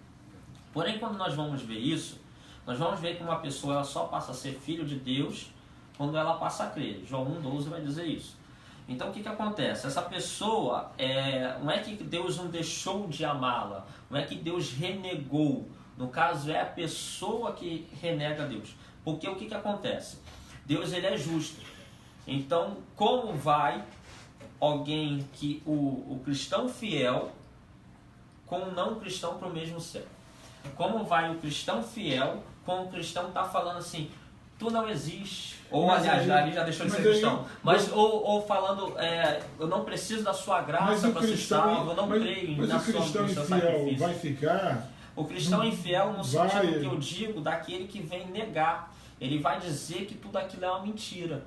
Porém, quando nós vamos ver isso, nós vamos ver que uma pessoa ela só passa a ser filho de Deus quando ela passa a crer. João 1,12 vai dizer isso. Então, o que acontece? Essa pessoa, não é que Deus não deixou de amá-la, não é que Deus renegou. No caso, é a pessoa que renega Deus. Porque o que acontece? Deus ele é justo. Então, como vai alguém que o cristão fiel com o não cristão para o mesmo céu? Como vai o cristão fiel com o cristão está falando assim, tu não existe? Ou, aliás, ali já deixou de ser cristão. Ou falando, eu não preciso da sua graça para ser salvo, eu não creio na sua cristão infiel vai ficar... O cristão infiel, no sentido que eu digo, daquele que vem negar. Ele vai dizer que tudo aquilo é uma mentira.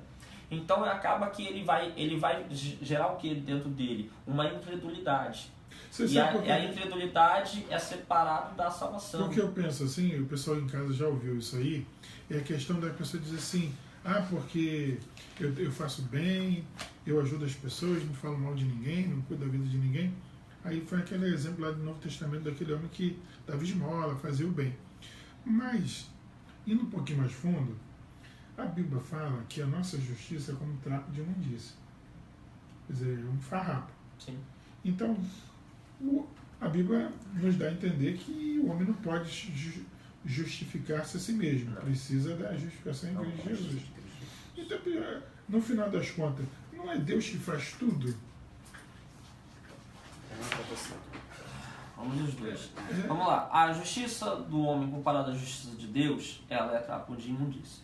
Então acaba que ele vai gerar o que dentro dele? Uma incredulidade. E a incredulidade é separado da salvação. O que eu penso assim, o pessoal em casa já ouviu isso aí, é a questão da pessoa dizer assim, porque eu faço bem, eu ajudo as pessoas, não falo mal de ninguém, não cuido da vida de ninguém. Aí foi aquele exemplo lá do Novo Testamento daquele homem que dava esmola, fazia o bem. Mas, indo um pouquinho mais fundo, a Bíblia fala que a nossa justiça é como um trapo de imundícia. Quer dizer, é um farrapo. Sim. Então, a Bíblia nos dá a entender que o homem não pode justificar-se a si mesmo. Não. Precisa da justificação em Cristo Jesus. Então, no final das contas, não é Deus que faz tudo? Vamos os dois. Vamos lá. A justiça do homem comparada à justiça de Deus, ela é trapo de imundícia.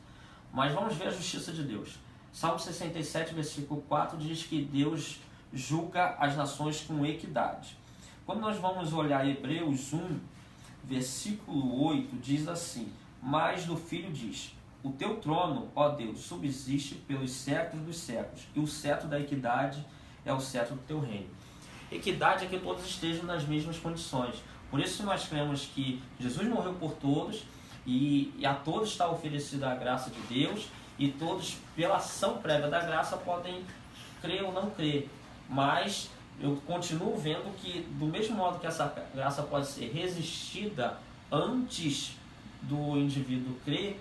Mas vamos ver a justiça de Deus. Salmo 67, versículo 4 diz que Deus julga as nações com equidade. Quando nós vamos olhar Hebreus 1, versículo 8, diz assim: mas do Filho diz, o teu trono, ó Deus, subsiste pelos séculos dos séculos, e o cetro da equidade é o cetro do teu reino. equidade é que todos estejam nas mesmas condições. Por isso nós cremos que Jesus morreu por todos e a todos está oferecida a graça de Deus e todos, pela ação prévia da graça, podem crer ou não crer. Mas eu continuo vendo que, do mesmo modo que essa graça pode ser resistida antes do indivíduo crer,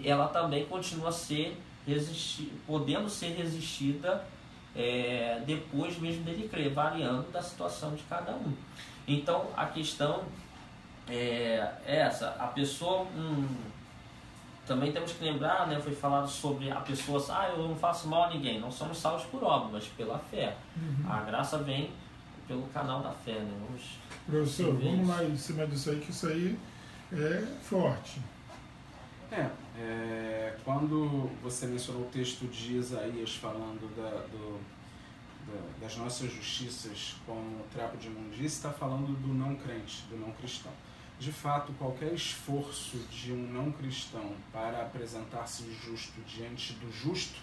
ela também continua a ser podendo ser resistida depois mesmo dele crer, variando da situação de cada um. Então a questão é essa. A pessoa também temos que lembrar, né, foi falado sobre a pessoa, eu não faço mal a ninguém, não somos salvos por obra, mas pela fé. A graça vem pelo canal da fé, né? Professor, vamos lá em cima disso aí, que isso aí é forte. Quando você mencionou o texto de Isaías falando das nossas justiças como trapo de imundície, está falando do não crente, do não cristão. De fato, qualquer esforço de um não cristão para apresentar-se justo diante do justo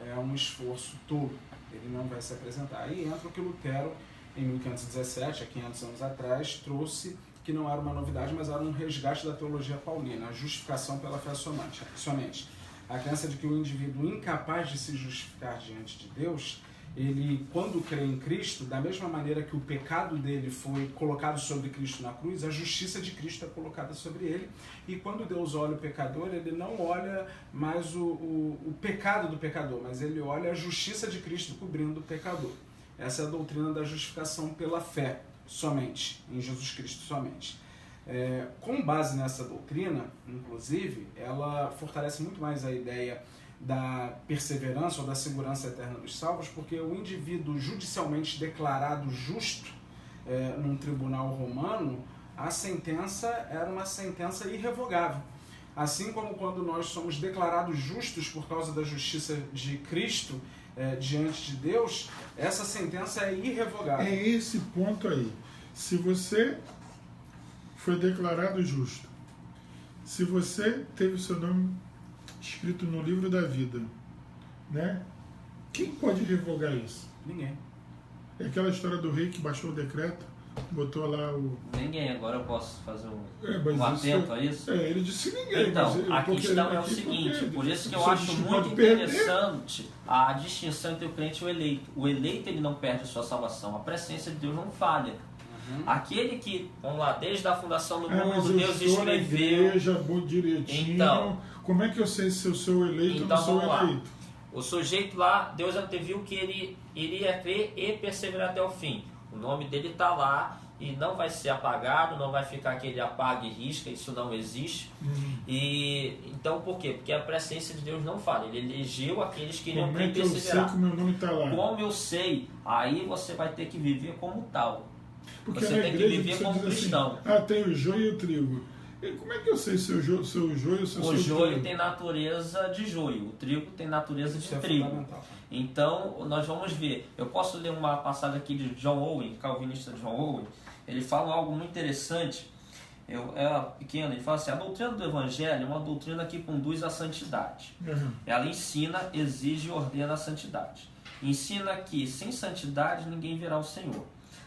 é um esforço tolo. Ele não vai se apresentar. Aí entra o que Lutero, em 1517, há 500 anos atrás, trouxe, que não era uma novidade, mas era um resgate da teologia paulina, a justificação pela fé somente. A crença de que o indivíduo incapaz de se justificar diante de Deus, ele, quando crê em Cristo, da mesma maneira que o pecado dele foi colocado sobre Cristo na cruz, a justiça de Cristo é colocada sobre ele. E quando Deus olha o pecador, ele não olha mais o pecado do pecador, mas ele olha a justiça de Cristo cobrindo o pecador. Essa é a doutrina da justificação pela fé, somente, em Jesus Cristo somente. Com base nessa doutrina, inclusive, ela fortalece muito mais a ideia da perseverança ou da segurança eterna dos salvos, porque o indivíduo judicialmente declarado justo num tribunal romano, a sentença era uma sentença irrevogável. Assim como quando nós somos declarados justos por causa da justiça de Cristo diante de Deus, essa sentença é irrevogável. É esse ponto aí. Se você foi declarado justo, se você teve o seu nome escrito no livro da vida, né? Quem pode revogar isso? Ninguém. É aquela história do rei que baixou o decreto, botou lá o... Ninguém, agora eu posso fazer mas atento a isso? Ele disse ninguém. Então, mas a questão é o seguinte, por isso que eu acho muito interessante a distinção entre o crente e o eleito. O eleito, ele não perde a sua salvação, a presença de Deus não falha. Aquele que, vamos lá, desde a fundação do mundo, Deus escreveu... na igreja, direitinho. Então, como é que eu sei se eu sou eleito ou não sou eleito? O sujeito lá, Deus anteviu que ele iria crer e perseverar até o fim. O nome dele está lá e não vai ser apagado, não vai ficar aquele apaga e risca, isso não existe. E então por quê? Porque a presença de Deus não falha. Ele elegeu aqueles que iriam crer e perseverar. Como é que eu sei que o meu nome está lá? Como eu sei? Aí você vai ter que viver como tal. Porque você tem que viver como cristão. Assim, tem o joio e o trigo. E como é que eu sei se eu sou o joio ou se eu sou o trigo? O joio tem natureza de joio, o trigo tem natureza de trigo. Então, nós vamos ver. Eu posso ler uma passagem aqui de John Owen, calvinista John Owen. Ele fala algo muito interessante. É pequeno, ele fala assim: a doutrina do Evangelho é uma doutrina que conduz à santidade. Ela ensina, exige e ordena a santidade. Ensina que sem santidade ninguém verá o Senhor.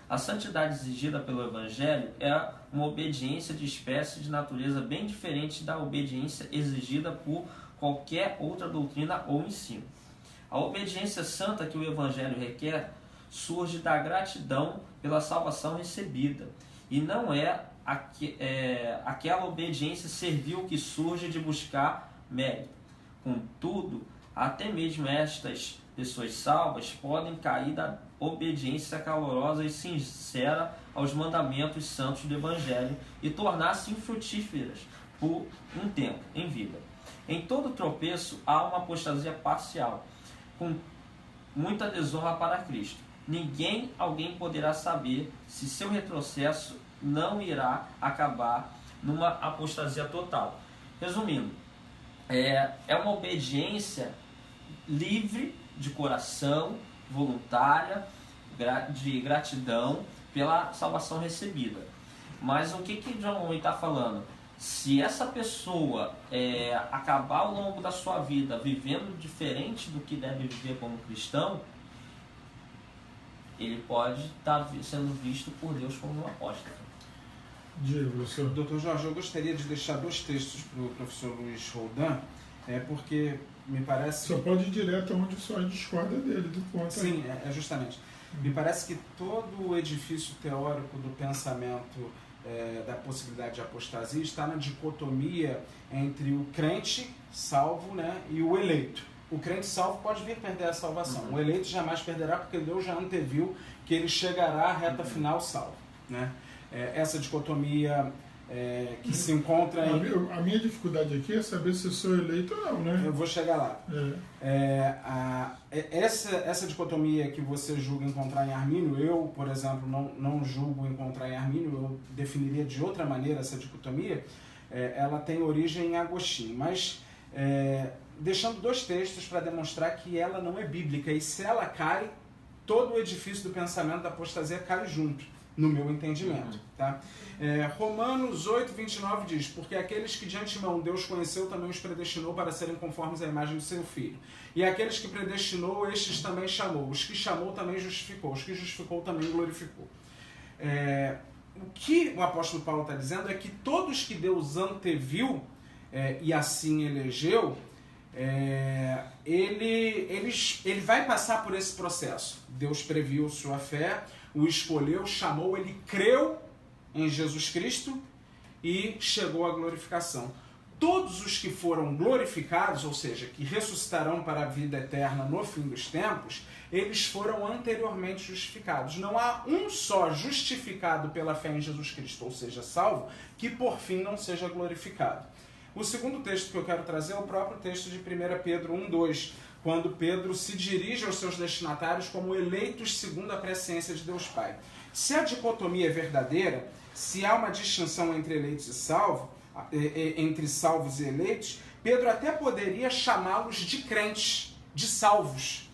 A santidade exigida pelo Evangelho é uma obediência de espécie de natureza bem diferente da obediência exigida por qualquer outra doutrina ou ensino. A obediência santa que o Evangelho requer surge da gratidão pela salvação recebida e não é aquela obediência servil que surge de buscar mérito. Contudo, até mesmo estas pessoas salvas podem cair da obediência calorosa e sincera aos mandamentos santos do Evangelho e tornar-se infrutíferas por um tempo em vida. Em todo tropeço há uma apostasia parcial, com muita desonra para Cristo. Alguém poderá saber se seu retrocesso não irá acabar numa apostasia total. Resumindo, é uma obediência livre de coração, voluntária, de gratidão pela salvação recebida. Mas o que John Owen está falando? Se essa pessoa acabar ao longo da sua vida vivendo diferente do que deve viver como cristão, ele pode estar sendo visto por Deus como um apóstolo. Diga, professor. Doutor Jorge, eu gostaria de deixar 2 textos para o professor Luiz Roldan, porque me parece... Só pode ir direto onde o senhor discorda dele, do ponto. Sim, justamente. Me parece que todo o edifício teórico do pensamento da possibilidade de apostasia está na dicotomia entre o crente salvo, né, e o eleito. O crente salvo pode vir perder a salvação. O eleito jamais perderá, porque Deus já anteviu que ele chegará à reta final salvo, né? Essa dicotomia que se encontra em... A minha dificuldade aqui é saber se eu sou eleito ou não, né? Eu vou chegar lá. Essa dicotomia que você julga encontrar em Armínio, eu, por exemplo, não julgo encontrar em Armínio, eu definiria de outra maneira essa dicotomia. Ela tem origem em Agostinho, mas deixando 2 textos para demonstrar que ela não é bíblica, e se ela cai, todo o edifício do pensamento da apostasia cai junto, no meu entendimento. Tá? Romanos 8, 29 diz: porque aqueles que de antemão Deus conheceu, também os predestinou para serem conformes à imagem do seu Filho. E aqueles que predestinou, estes também chamou. Os que chamou, também justificou. Os que justificou, também glorificou. O que o apóstolo Paulo está dizendo é que todos que Deus anteviu e assim elegeu, ele vai passar por esse processo. Deus previu sua fé, o escolheu, chamou, ele creu em Jesus Cristo e chegou à glorificação. Todos os que foram glorificados, ou seja, que ressuscitarão para a vida eterna no fim dos tempos, eles foram anteriormente justificados. Não há um só justificado pela fé em Jesus Cristo, ou seja, salvo, que por fim não seja glorificado. O segundo texto que eu quero trazer é o próprio texto de 1 Pedro 1:2, quando Pedro se dirige aos seus destinatários como eleitos segundo a presciência de Deus Pai. Se a dicotomia é verdadeira, se há uma distinção entre eleitos e salvos, entre salvos e eleitos, Pedro até poderia chamá-los de crentes, de salvos,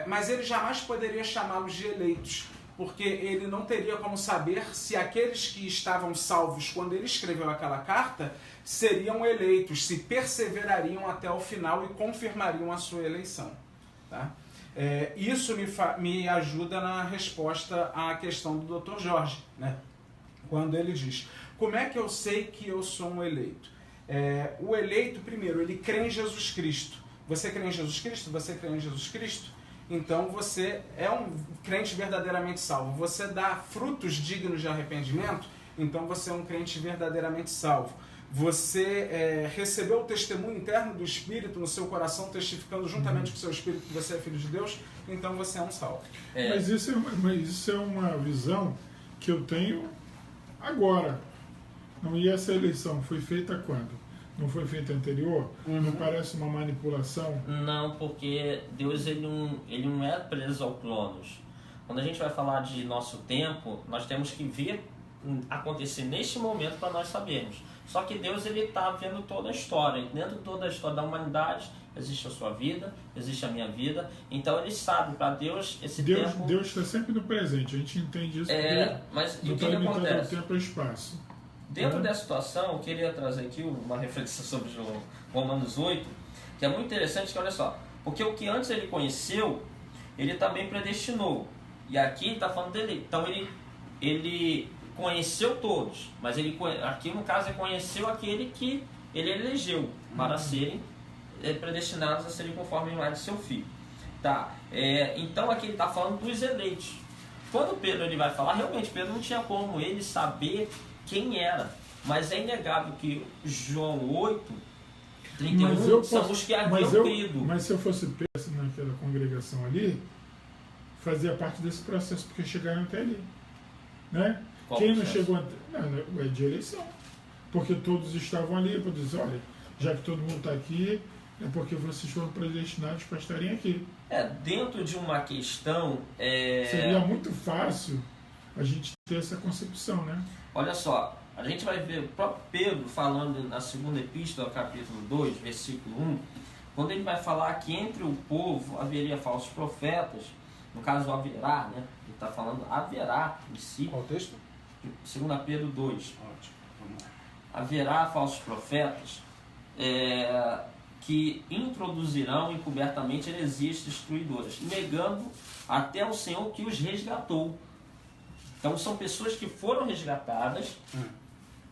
mas ele jamais poderia chamá-los de eleitos, porque ele não teria como saber se aqueles que estavam salvos quando ele escreveu aquela carta seriam eleitos, se perseverariam até o final e confirmariam a sua eleição. Tá? Isso me ajuda na resposta à questão do Dr. Jorge, né? Quando ele diz: como é que eu sei que eu sou um eleito? O eleito, primeiro, ele crê em Jesus Cristo. Você crê em Jesus Cristo? Você crê em Jesus Cristo? Então você é um crente verdadeiramente salvo. Você dá frutos dignos de arrependimento? Então você é um crente verdadeiramente salvo. Você recebeu o testemunho interno do Espírito no seu coração, testificando juntamente com o seu Espírito que você é filho de Deus? Então você é um salvo. Mas isso é uma visão que eu tenho agora. Não, e essa eleição foi feita quando? Não foi feita anterior? Não parece uma manipulação? Não, porque Deus ele não é preso ao Cronos. Quando a gente vai falar de nosso tempo, nós temos que ver acontecer neste momento para nós sabermos. Só que Deus ele está vendo toda a história. Dentro de toda a história da humanidade existe a sua vida, existe a minha vida. Então ele sabe, para Deus esse tempo... Deus está sempre no presente, a gente entende isso. Mas não o que está limitado ao acontece? tempo e espaço. Dentro dessa situação, eu queria trazer aqui uma reflexão sobre Romanos 8, que é muito interessante, que olha só, porque o que antes ele conheceu, ele também predestinou. E aqui ele está falando dele. Então ele conheceu todos, mas aqui no caso ele conheceu aquele que ele elegeu para serem predestinados a serem conforme a imagem de seu filho. Tá? Então aqui ele está falando dos eleitos. Quando Pedro ele vai falar, realmente Pedro não tinha como ele saber quem era, mas é inegável que João 8, 31, são os que haviam crido. Mas se eu fosse preso naquela congregação ali, fazia parte desse processo, porque chegaram até ali. Né? Quem não chegou até... Não, é de eleição. Porque todos estavam ali, para dizer, olha, já que todo mundo está aqui, é porque vocês foram predestinados para estarem aqui. Dentro de uma questão... Seria muito fácil a gente ter essa concepção, né? Olha só, a gente vai ver o próprio Pedro falando na segunda epístola, capítulo 2, versículo 1, quando ele vai falar que entre o povo haveria falsos profetas, no caso haverá, né? Ele está falando haverá em si. Qual texto? 2 Pedro 2. Ótimo, vamos lá. Haverá falsos profetas. que introduzirão encobertamente heresias destruidoras, negando até o Senhor que os resgatou. Então são pessoas que foram resgatadas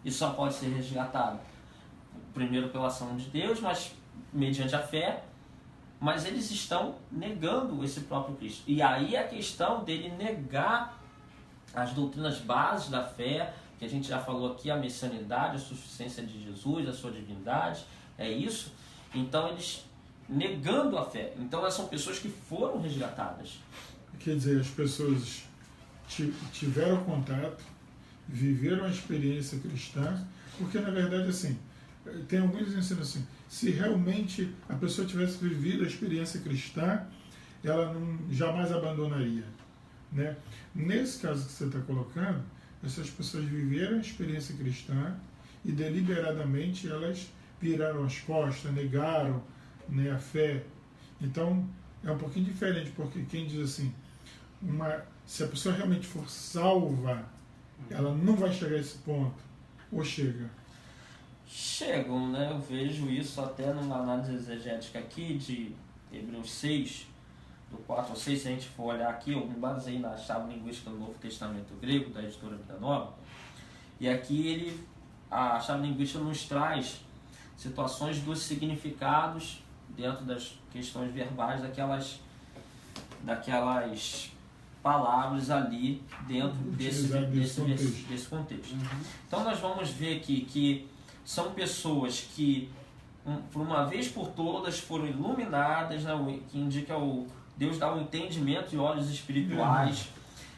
e só pode ser resgatada primeiro pela ação de Deus, mas mediante a fé, mas eles estão negando esse próprio Cristo. E aí a questão dele negar as doutrinas bases da fé, que a gente já falou aqui, a messianidade, a suficiência de Jesus, a sua divindade, é isso. Então eles negando a fé. Então elas são pessoas que foram resgatadas. Quer dizer, as pessoas tiveram contato, viveram a experiência cristã, porque na verdade assim, tem alguns ensinam assim, se realmente a pessoa tivesse vivido a experiência cristã, ela jamais abandonaria, né? Nesse caso que você está colocando, essas pessoas viveram a experiência cristã e deliberadamente elas viraram as costas, negaram, né, a fé. Então é um pouquinho diferente, porque quem diz assim, se a pessoa realmente for salva, ela não vai chegar a esse ponto, ou chega? Chegam, né? Eu vejo isso até numa análise exegética aqui de Hebreus 6, do 4 ao 6, se a gente for olhar aqui, eu me baseei na chave linguística do Novo Testamento grego, da editora Vida Nova, e aqui a chave linguística nos traz situações dos significados dentro das questões verbais daquelas palavras ali dentro desse contexto. Então nós vamos ver aqui que são pessoas que, por uma vez por todas, foram iluminadas, né, que indica Deus dá um entendimento e olhos espirituais.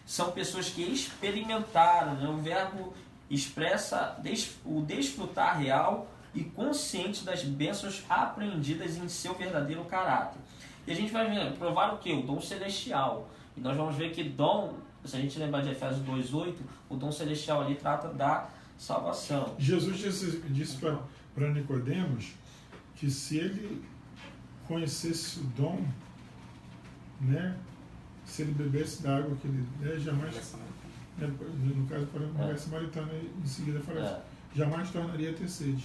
São pessoas que experimentaram, né, o verbo expressa o desfrutar real e consciente das bênçãos aprendidas em seu verdadeiro caráter. E a gente vai provar o que? O dom celestial. E nós vamos ver que dom, se a gente lembrar de Efésios 2,8, o dom celestial ali trata da salvação. Jesus disse para Nicodemos que se ele conhecesse o dom, né, se ele bebesse da água que ele jamais, né, no caso para a mulher samaritana, em seguida fala assim, jamais tornaria a ter sede,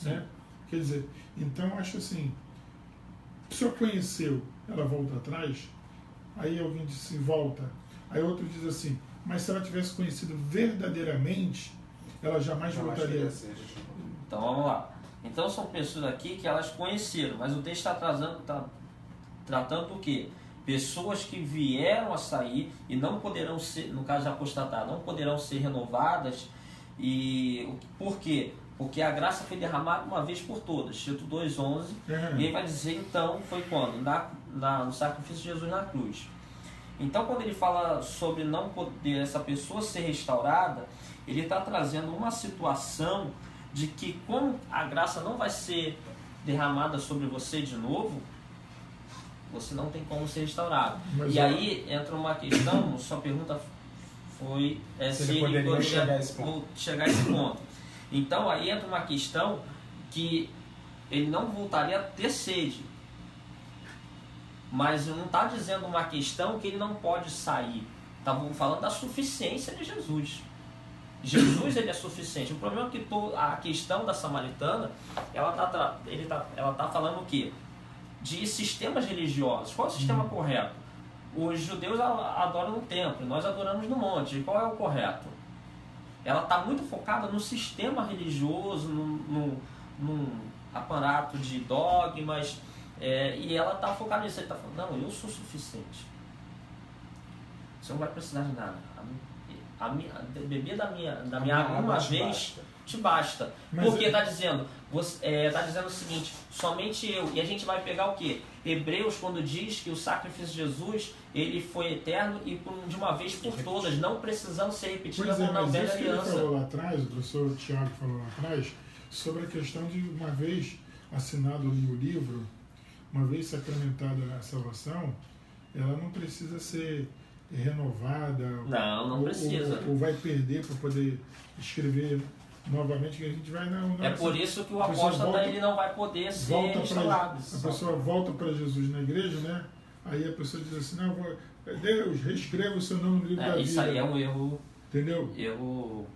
né? Quer dizer, então acho assim, a pessoa conheceu, ela volta atrás, aí alguém diz assim, volta, aí outro diz assim, mas se ela tivesse conhecido verdadeiramente, ela jamais voltaria. Então vamos lá. Então são pessoas aqui que elas conheceram, mas o texto está tratando do quê? Pessoas que vieram a sair e não poderão ser, no caso de apostatar, não poderão ser renovadas. E por quê? Porque a graça foi derramada uma vez por todas. Tito 2,11. E ele vai dizer, então, foi quando? No sacrifício de Jesus na cruz. Então, quando ele fala sobre não poder essa pessoa ser restaurada, ele está trazendo uma situação de que, como a graça não vai ser derramada sobre você de novo, você não tem como ser restaurado. Mas aí entra uma questão, sua pergunta foi se ele poderia chegar a esse ponto. Então aí entra uma questão que ele não voltaria a ter sede. Mas não está dizendo uma questão que ele não pode sair. Estamos falando da suficiência de Jesus. Jesus ele é suficiente. O problema é que a questão da samaritana, ela tá falando o quê? De sistemas religiosos. Qual é o sistema correto? Os judeus adoram no templo, nós adoramos no monte. Qual é o correto? Ela está muito focada no sistema religioso, num aparato de dogmas, e ela está focada nisso. Ele está falando, não, eu sou suficiente. Você não vai precisar de nada. Beber da minha água uma vez te basta. Porque está dizendo, tá dizendo o seguinte, somente eu. E a gente vai pegar o quê? Hebreus, quando diz que o sacrifício de Jesus, ele foi eterno e de uma vez por todas, não precisando ser repetido como na velha aliança. Ele falou lá atrás, o professor Tiago falou lá atrás, sobre a questão de uma vez assinado no livro, uma vez sacramentada a salvação, ela não precisa ser renovada. Não precisa. Ou vai perder para poder escrever novamente, que a gente vai não é por isso que o apóstolo ele não vai poder ser restaurado. A pessoa volta para Jesus na igreja, né? Aí a pessoa diz assim, não, Deus, reescreva o seu nome no livro da vida. Isso aí é um erro. Entendeu? Erro.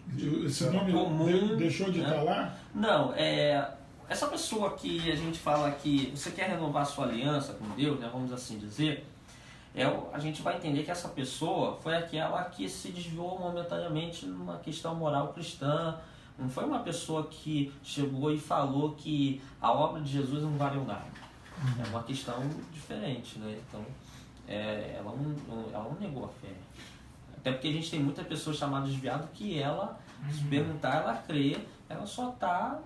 Esse nome comum, deixou de estar lá? Não, é essa pessoa que a gente fala que você quer renovar sua aliança com Deus, né, vamos assim dizer, a gente vai entender que essa pessoa foi aquela que se desviou momentaneamente numa questão moral cristã. Não foi uma pessoa que chegou e falou que a obra de Jesus não valeu nada. É uma questão diferente, né? Então, ela não negou a fé. Até porque a gente tem muita pessoa chamada desviada que ela, se perguntar, ela crê, ela só está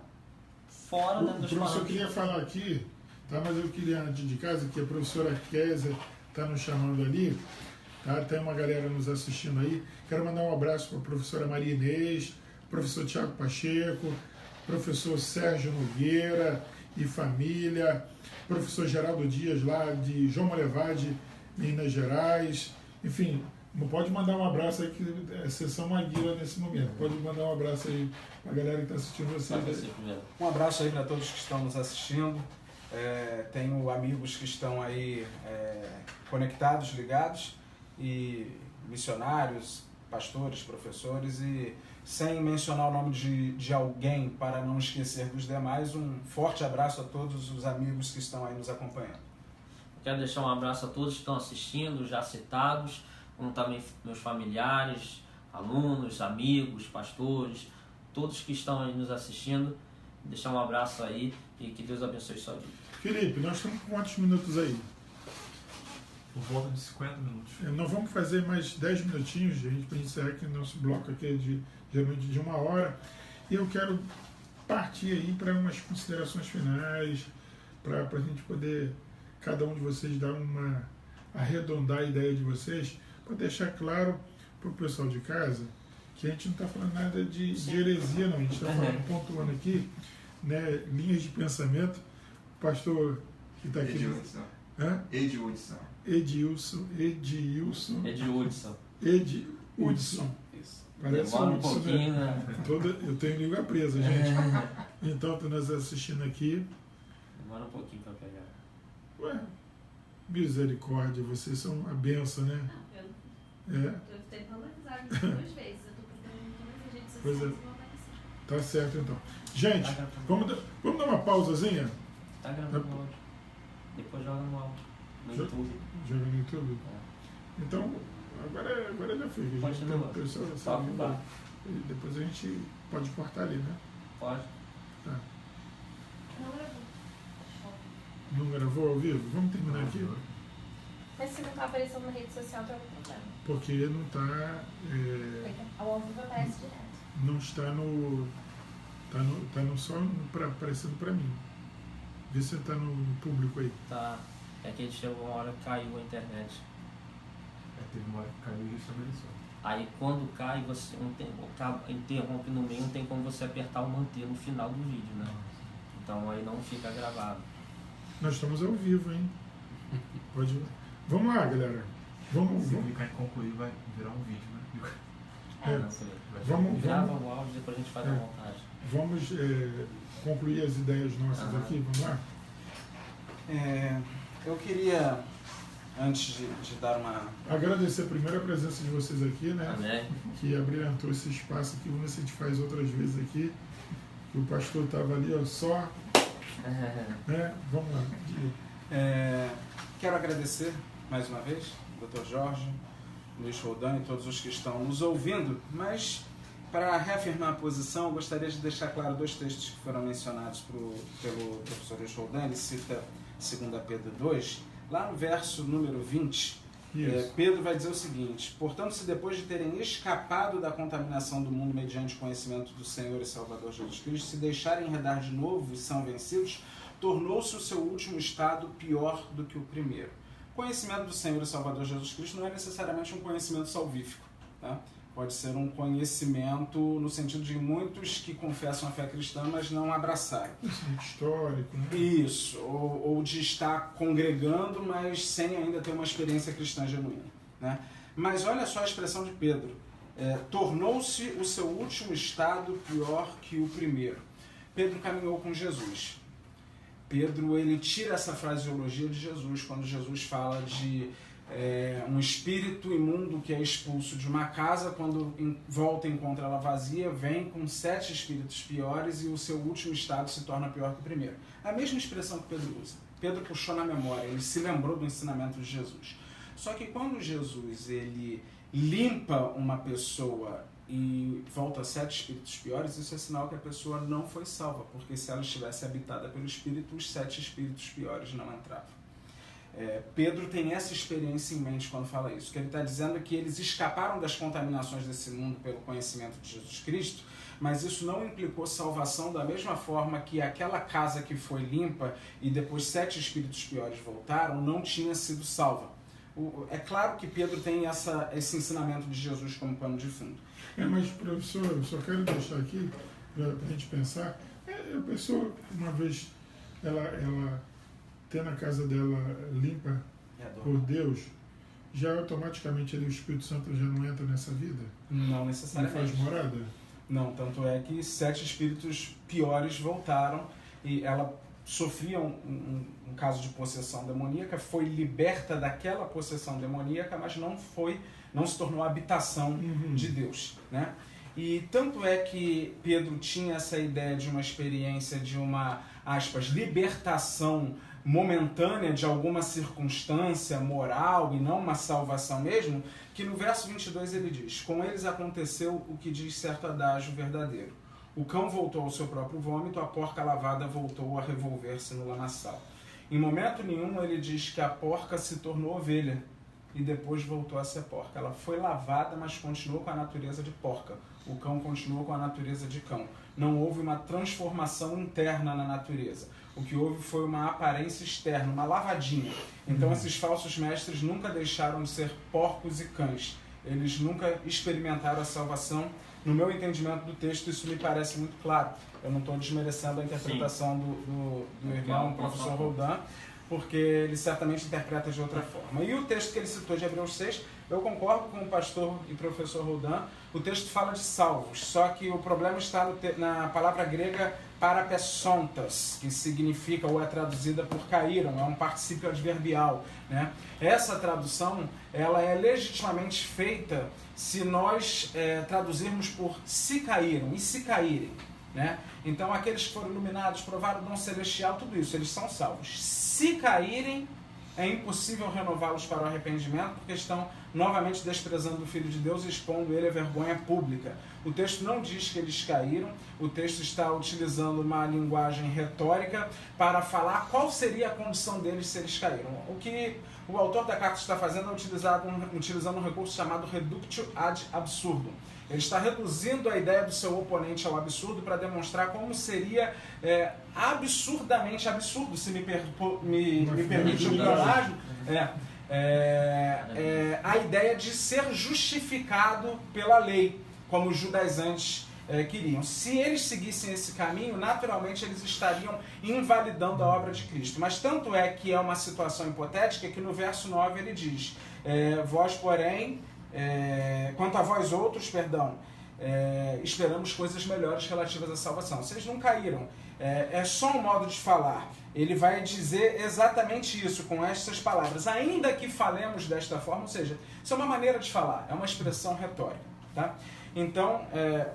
fora, né, dos O professor parâmetros. queria falar aqui, tá? Mas eu queria, antes de casa, que a professora Kézia está nos chamando ali, tá? Tem uma galera nos assistindo aí. Quero mandar um abraço para a professora Maria Inês, professor Tiago Pacheco, professor Sérgio Nogueira e família, professor Geraldo Dias, lá de João Molevade, Minas Gerais. Enfim, pode mandar um abraço aí, que é sessão Maguila nesse momento. Pode mandar um abraço aí para a galera que está assistindo vocês aí. Um abraço aí para todos que estão nos assistindo. Tenho amigos que estão aí conectados, ligados, e missionários, pastores, professores, e sem mencionar o nome de alguém para não esquecer dos demais, um forte abraço a todos os amigos que estão aí nos acompanhando. Quero deixar um abraço a todos que estão assistindo, já citados, como também meus familiares, alunos, amigos, pastores, todos que estão aí nos assistindo. Deixar um abraço aí e que Deus abençoe sua vida. Felipe, nós estamos com quantos minutos aí? Por volta de 50 minutos. Nós vamos fazer mais 10 minutinhos, gente, para encerrar aqui o nosso bloco aqui geralmente de 1 hora. E eu quero partir aí para umas considerações finais, para a gente poder, cada um de vocês, arredondar a ideia de vocês, para deixar claro para o pessoal de casa que a gente não está falando nada de heresia, não. A gente está falando, pontuando aqui, né, linhas de pensamento. O pastor que está aqui... Edilson. Isso. Parece Demora um Hudson, pouquinho, né? né? Eu tenho língua presa, gente. Então, tu nos assistindo aqui. Demora um pouquinho para pegar. Ué, misericórdia, vocês são uma benção, né? Eu tenho valorizado 2 vezes. Eu estou procurando todas as redes Pois é. sociais e vou aparecer. Tá certo, então. Gente, vamos dar uma pausazinha? Tá gravando no áudio. Depois joga no áudio. No YouTube. Joga no YouTube? Então, agora já foi. A gente Continua. tem o pessoal Toca o barco. depois a gente pode cortar ali, né? Pode. Tá. Não gravou. Não gravou ao vivo? Vamos terminar aqui? Mas se não está aparecendo na rede social, tem algum problema. Porque não está... Ao ao vivo aparece direto. não está no... Tá no só aparecendo para mim. Vê se está no público aí. Tá. É que chegou uma hora que caiu a internet. Teve uma hora que caiu e estabeleceu. Aí quando cai, você interrompe no meio, não tem como você apertar o manter no final do vídeo, né? Então aí não fica gravado. Nós estamos ao vivo, hein? Pode... Vamos lá, galera. Vamos. Se clicar em concluir, vai virar um vídeo, né? Vamos- Grava o áudio, depois a gente faz a montagem. Vamos concluir as ideias nossas aqui, vamos lá? Eu queria, antes de dar uma... Agradecer primeiro a presença de vocês aqui, né? Amém? Que abrilhantou esse espaço aqui. Vamos ver se a gente faz outras vezes aqui. O pastor estava ali, ó, só. Né? Vamos lá. Quero agradecer mais uma vez, Dr. Jorge, Luiz Roldan e todos os que estão nos ouvindo, mas para reafirmar a posição, eu gostaria de deixar claro 2 textos que foram mencionados pelo professor Luiz Roldan. Ele cita 2 Pedro 2, lá no verso número 20, Isso. Pedro vai dizer o seguinte: portanto, se depois de terem escapado da contaminação do mundo mediante o conhecimento do Senhor e Salvador Jesus Cristo, se deixarem enredar de novo e são vencidos, tornou-se o seu último estado pior do que o primeiro. O conhecimento do Senhor e Salvador Jesus Cristo não é necessariamente um conhecimento salvífico, tá? Pode ser um conhecimento no sentido de muitos que confessam a fé cristã, mas não abraçaram. Conhecimento histórico, né? Isso, ou de estar congregando, mas sem ainda ter uma experiência cristã genuína, né? Mas olha só a expressão de Pedro: tornou-se o seu último estado pior que o primeiro. Pedro caminhou com Jesus. Pedro, ele tira essa fraseologia de Jesus, quando Jesus fala de Um espírito imundo que é expulso de uma casa, quando volta e encontra ela vazia, vem com 7 espíritos piores e o seu último estado se torna pior que o primeiro. A mesma expressão que Pedro usa. Pedro puxou na memória, ele se lembrou do ensinamento de Jesus. Só que quando Jesus ele limpa uma pessoa e volta a 7 espíritos piores, isso é sinal que a pessoa não foi salva, porque se ela estivesse habitada pelo espírito, os 7 espíritos piores não entravam. Pedro tem essa experiência em mente quando fala isso, que ele está dizendo que eles escaparam das contaminações desse mundo pelo conhecimento de Jesus Cristo, mas isso não implicou salvação da mesma forma que aquela casa que foi limpa e depois 7 espíritos piores voltaram, não tinha sido salva. É claro que Pedro tem esse ensinamento de Jesus como pano de fundo. Mas, professor, eu só quero deixar aqui, para a gente pensar, a pessoa, uma vez, ela tendo a casa dela limpa por Deus, já automaticamente ali o Espírito Santo já não entra nessa vida? Não necessariamente. Não faz morada? Não, tanto é que 7 espíritos piores voltaram e ela sofria um caso de possessão demoníaca, foi liberta daquela possessão demoníaca, mas não se tornou a habitação de Deus, né? E tanto é que Pedro tinha essa ideia de uma experiência de uma, aspas, libertação momentânea de alguma circunstância moral e não uma salvação mesmo, que no verso 22 ele diz: com eles aconteceu o que diz certo adágio verdadeiro. O cão voltou ao seu próprio vômito, a porca lavada voltou a revolver-se no lamaçal. Em momento nenhum ele diz que a porca se tornou ovelha e depois voltou a ser porca. Ela foi lavada, mas continuou com a natureza de porca. O cão continuou com a natureza de cão. Não houve uma transformação interna na natureza. O que houve foi uma aparência externa, uma lavadinha. Então esses falsos mestres nunca deixaram de ser porcos e cães. Eles nunca experimentaram a salvação. No meu entendimento do texto, isso me parece muito claro. Eu não estou desmerecendo a interpretação do irmão, professor Roldan, porque ele certamente interpreta de outra forma. E o texto que ele citou de Hebreus 6, eu concordo com o pastor e professor Roldan, o texto fala de salvos, só que o problema está na palavra grega parapessontas, que significa ou é traduzida por caíram, é um particípio adverbial, né? Essa tradução ela é legitimamente feita se nós traduzirmos por se caíram e se caírem, né? Então aqueles que foram iluminados, provaram o dom celestial, tudo isso, eles são salvos. Se caírem, é impossível renová-los para o arrependimento, porque estão novamente desprezando o Filho de Deus e expondo ele à vergonha pública. O texto não diz que eles caíram, o texto está utilizando uma linguagem retórica para falar qual seria a condição deles se eles caíram. O que o autor da carta está fazendo é utilizando um recurso chamado reductio ad absurdum. Ele está reduzindo a ideia do seu oponente ao absurdo para demonstrar como seria absurdamente absurdo, se me permite o pleonasmo, a ideia de ser justificado pela lei, como os judaizantes queriam. Se eles seguissem esse caminho, naturalmente eles estariam invalidando a obra de Cristo. Mas tanto é que é uma situação hipotética que no verso 9 ele diz: vós, porém, quanto a vós outros, esperamos coisas melhores relativas à salvação. Vocês não caíram. É só um modo de falar. Ele vai dizer exatamente isso com estas palavras. Ainda que falemos desta forma, ou seja, isso é uma maneira de falar, é uma expressão retórica. Tá? Então,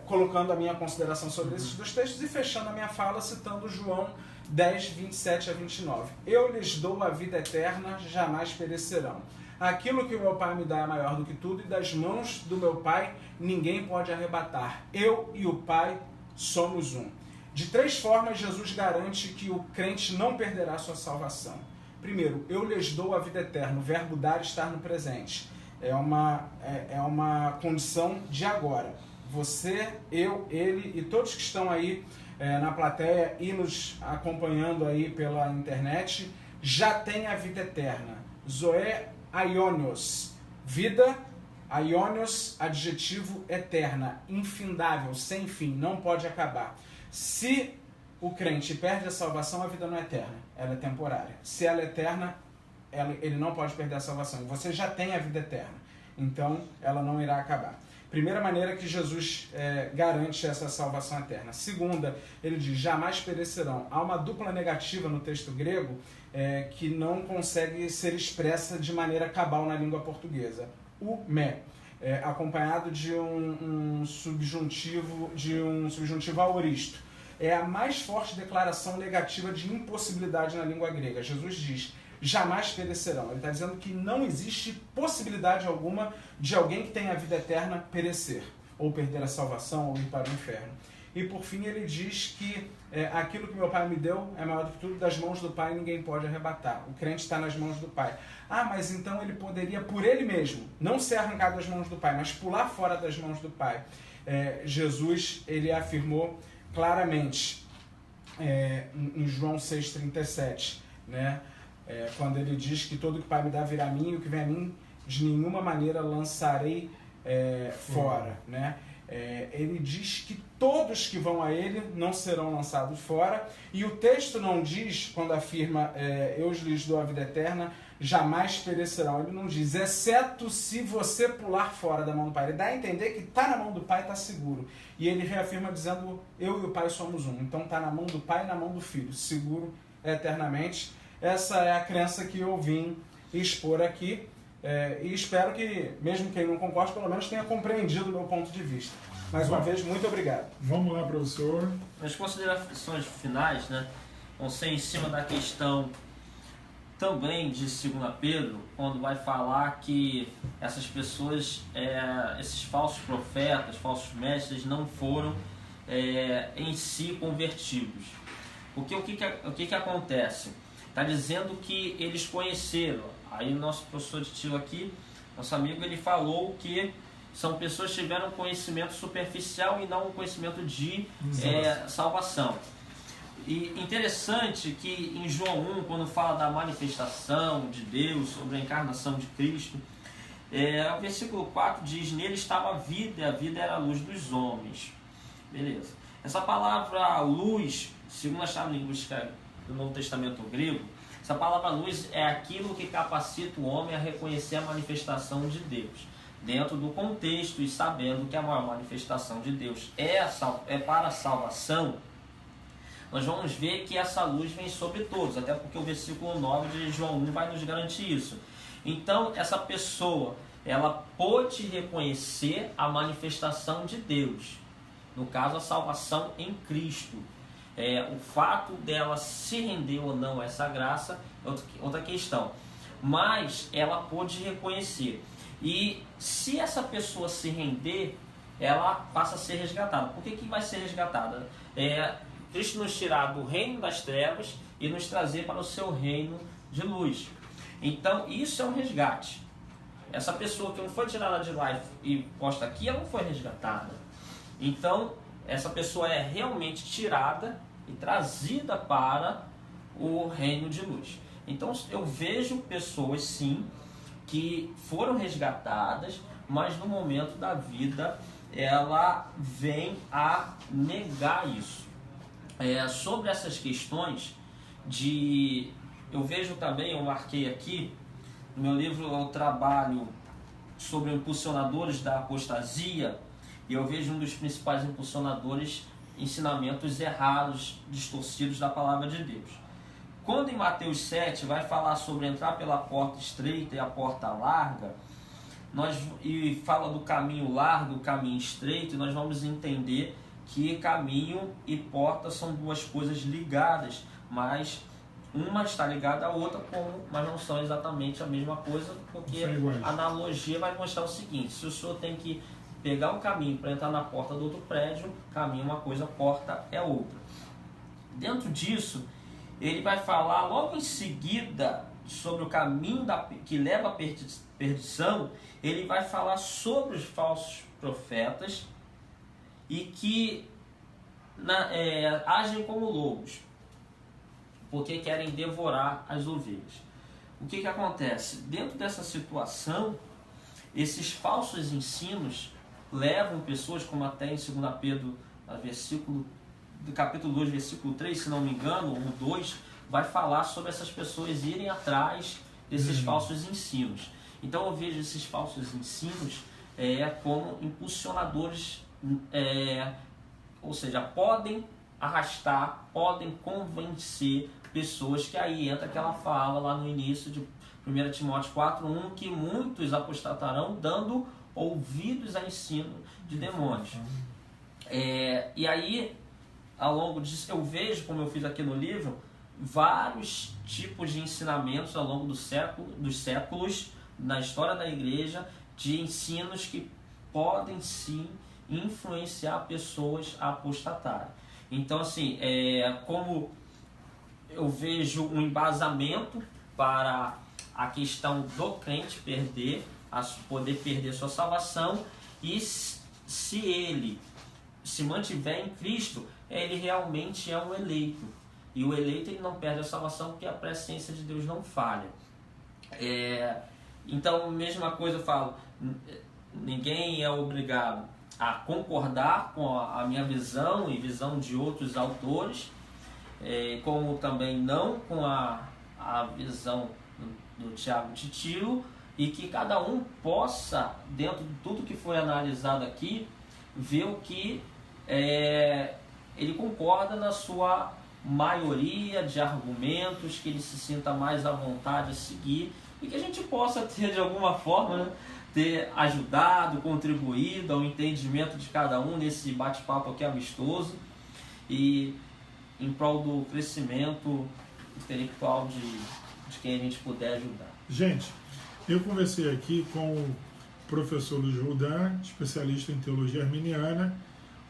colocando a minha consideração sobre esses dois textos e fechando a minha fala citando João 10, 27 a 29. Eu lhes dou a vida eterna, jamais perecerão. Aquilo que o meu Pai me dá é maior do que tudo, e das mãos do meu Pai ninguém pode arrebatar. Eu e o Pai somos um. De 3 formas, Jesus garante que o crente não perderá sua salvação. Primeiro, eu lhes dou a vida eterna. O verbo dar está no presente. É uma condição de agora. Você, eu, ele e todos que estão aí na plateia e nos acompanhando aí pela internet já têm a vida eterna. Zoé aionios, vida, aionios, adjetivo eterna, infindável, sem fim, não pode acabar. Se o crente perde a salvação, a vida não é eterna, ela é temporária. Se ela é eterna, ele não pode perder a salvação. Você já tem a vida eterna, então ela não irá acabar. Primeira maneira que Jesus garante essa salvação eterna. Segunda, ele diz, jamais perecerão. Há uma dupla negativa no texto grego que não consegue ser expressa de maneira cabal na língua portuguesa. O me, acompanhado de um subjuntivo aoristo. É a mais forte declaração negativa de impossibilidade na língua grega. Jesus diz, jamais perecerão. Ele está dizendo que não existe possibilidade alguma de alguém que tenha a vida eterna perecer, ou perder a salvação, ou ir para o inferno. E por fim ele diz que aquilo que meu Pai me deu é maior do que tudo, das mãos do Pai ninguém pode arrebatar. O crente está nas mãos do Pai. Ah, mas então ele poderia por ele mesmo, não ser arrancado das mãos do Pai, mas pular fora das mãos do Pai. Jesus, ele afirmou claramente em João 6,37, né? Quando ele diz que todo que o Pai me dá virá a mim, e o que vem a mim de nenhuma maneira lançarei fora, né? Ele diz que todos que vão a ele não serão lançados fora, e o texto não diz, quando afirma eu lhes dou a vida eterna, jamais perecerão. Ele não diz, exceto se você pular fora da mão do Pai. Ele dá a entender que está na mão do Pai, está seguro. E ele reafirma dizendo, eu e o Pai somos um. Então está na mão do Pai e na mão do Filho, seguro eternamente. Essa é a crença que eu vim expor aqui. E espero que, mesmo quem não concorde, pelo menos tenha compreendido o meu ponto de vista. Mais uma vez, muito obrigado. Vamos lá, professor. As considerações finais, né, vão ser em cima da questão também de 2 Pedro, quando vai falar que essas pessoas, esses falsos profetas, falsos mestres, não foram em si convertidos. Porque o que acontece? Está dizendo que eles conheceram. Aí o nosso professor de tio aqui, nosso amigo, ele falou que são pessoas que tiveram conhecimento superficial e não um conhecimento de salvação. E interessante que em João 1, quando fala da manifestação de Deus, sobre a encarnação de Cristo, o versículo 4 diz, nele estava a vida, e a vida era a luz dos homens. Beleza. Essa palavra luz, segundo a chave linguística do Novo Testamento grego, essa palavra luz é aquilo que capacita o homem a reconhecer a manifestação de Deus, dentro do contexto e sabendo que a maior manifestação de Deus é para a salvação. Nós vamos ver que essa luz vem sobre todos, até porque o versículo 9 de João 1 vai nos garantir isso. Então, essa pessoa, ela pôde reconhecer a manifestação de Deus, no caso, a salvação em Cristo. O fato dela se render ou não a essa graça é outra questão, mas ela pôde reconhecer. E se essa pessoa se render, ela passa a ser resgatada. Por que vai ser resgatada? Cristo nos tirar do reino das trevas e nos trazer para o seu reino de luz. Então isso é um resgate. Essa pessoa que não foi tirada de lá e posta aqui, ela não foi resgatada. Então essa pessoa é realmente tirada e trazida para o reino de luz. Então eu vejo pessoas sim que foram resgatadas, mas no momento da vida ela vem a negar isso. Sobre essas questões eu vejo também, eu marquei aqui no meu livro, eu trabalho sobre impulsionadores da apostasia, e eu vejo um dos principais impulsionadores ensinamentos errados, distorcidos da palavra de Deus. Quando em Mateus 7 vai falar sobre entrar pela porta estreita e a porta larga, e fala do caminho largo, o caminho estreito, e nós vamos entender que caminho e porta são duas coisas ligadas, mas uma está ligada à outra, mas não são exatamente a mesma coisa, porque a analogia vai mostrar o seguinte: se o senhor tem que pegar um caminho para entrar na porta do outro prédio, caminho é uma coisa, porta é outra. Dentro disso, ele vai falar logo em seguida sobre o caminho que leva à perdição. Ele vai falar sobre os falsos profetas e que agem como lobos, porque querem devorar as ovelhas. O que acontece? Dentro dessa situação, esses falsos ensinos levam pessoas, como até em 2 Pedro, do capítulo 2, versículo 3, se não me engano, ou 2, vai falar sobre essas pessoas irem atrás desses falsos ensinos. Então eu vejo esses falsos ensinos como impulsionadores, ou seja, podem arrastar, podem convencer pessoas, que aí entra aquela fala lá no início de 1 Timóteo 4:1, que muitos apostatarão dando ouvidos a ensino de demônios. E aí, ao longo disso, eu vejo, como eu fiz aqui no livro, vários tipos de ensinamentos ao longo dos séculos, na história da igreja, de ensinos que podem sim influenciar pessoas a apostatarem. Então, assim, como eu vejo um embasamento para a questão do crente poder perder sua salvação, e se ele se mantiver em Cristo, ele realmente é um eleito. E o eleito, ele não perde a salvação, porque a presciência de Deus não falha. Então, mesma coisa eu falo, ninguém é obrigado a concordar com a minha visão e visão de outros autores, como também não com a visão do Thiago Titilo, e que cada um possa, dentro de tudo que foi analisado aqui, ver o que ele concorda na sua maioria de argumentos, que ele se sinta mais à vontade a seguir, e que a gente possa ter, de alguma forma, né, ter ajudado, contribuído ao entendimento de cada um nesse bate-papo aqui amistoso, e em prol do crescimento intelectual de quem a gente puder ajudar. Gente, eu conversei aqui com o professor Luiz Roldan, especialista em teologia arminiana,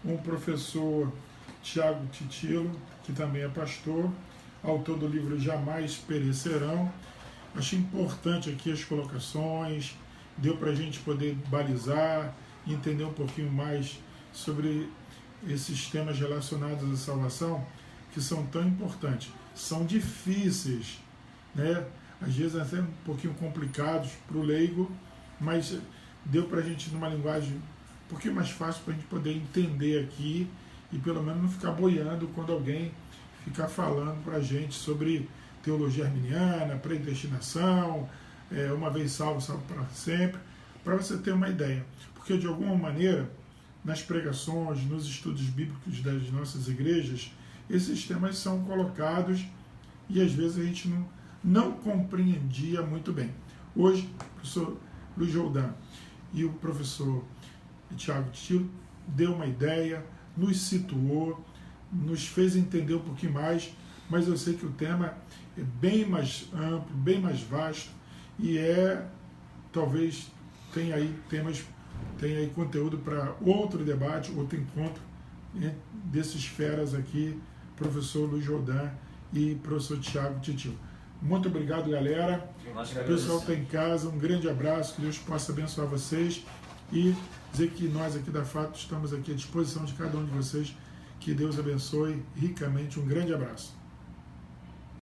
com o professor Thiago Titilo, que também é pastor, autor do livro Jamais Perecerão. Achei importante aqui as colocações, deu para a gente poder balizar, entender um pouquinho mais sobre esses temas relacionados à salvação, que são tão importantes. São difíceis, né? Às vezes até um pouquinho complicados para o leigo, mas deu para a gente, numa linguagem um pouquinho mais fácil, para a gente poder entender aqui e pelo menos não ficar boiando quando alguém ficar falando para a gente sobre teologia arminiana, predestinação, uma vez salvo, salvo para sempre, para você ter uma ideia. Porque de alguma maneira, nas pregações, nos estudos bíblicos das nossas igrejas, esses temas são colocados e às vezes a gente não compreendia muito bem. Hoje, o professor Luiz Roldan e o professor Thiago Titilo deu uma ideia, nos situou, nos fez entender um pouquinho mais, mas eu sei que o tema é bem mais amplo, bem mais vasto, e talvez tenha aí conteúdo para outro debate, outro encontro, né, desses feras aqui, professor Luiz Roldan e professor Thiago Titilo. Muito obrigado, galera. O pessoal está em casa, um grande abraço, que Deus possa abençoar vocês, e dizer que nós aqui da Fato estamos aqui à disposição de cada um de vocês. Que Deus abençoe ricamente. Um grande abraço.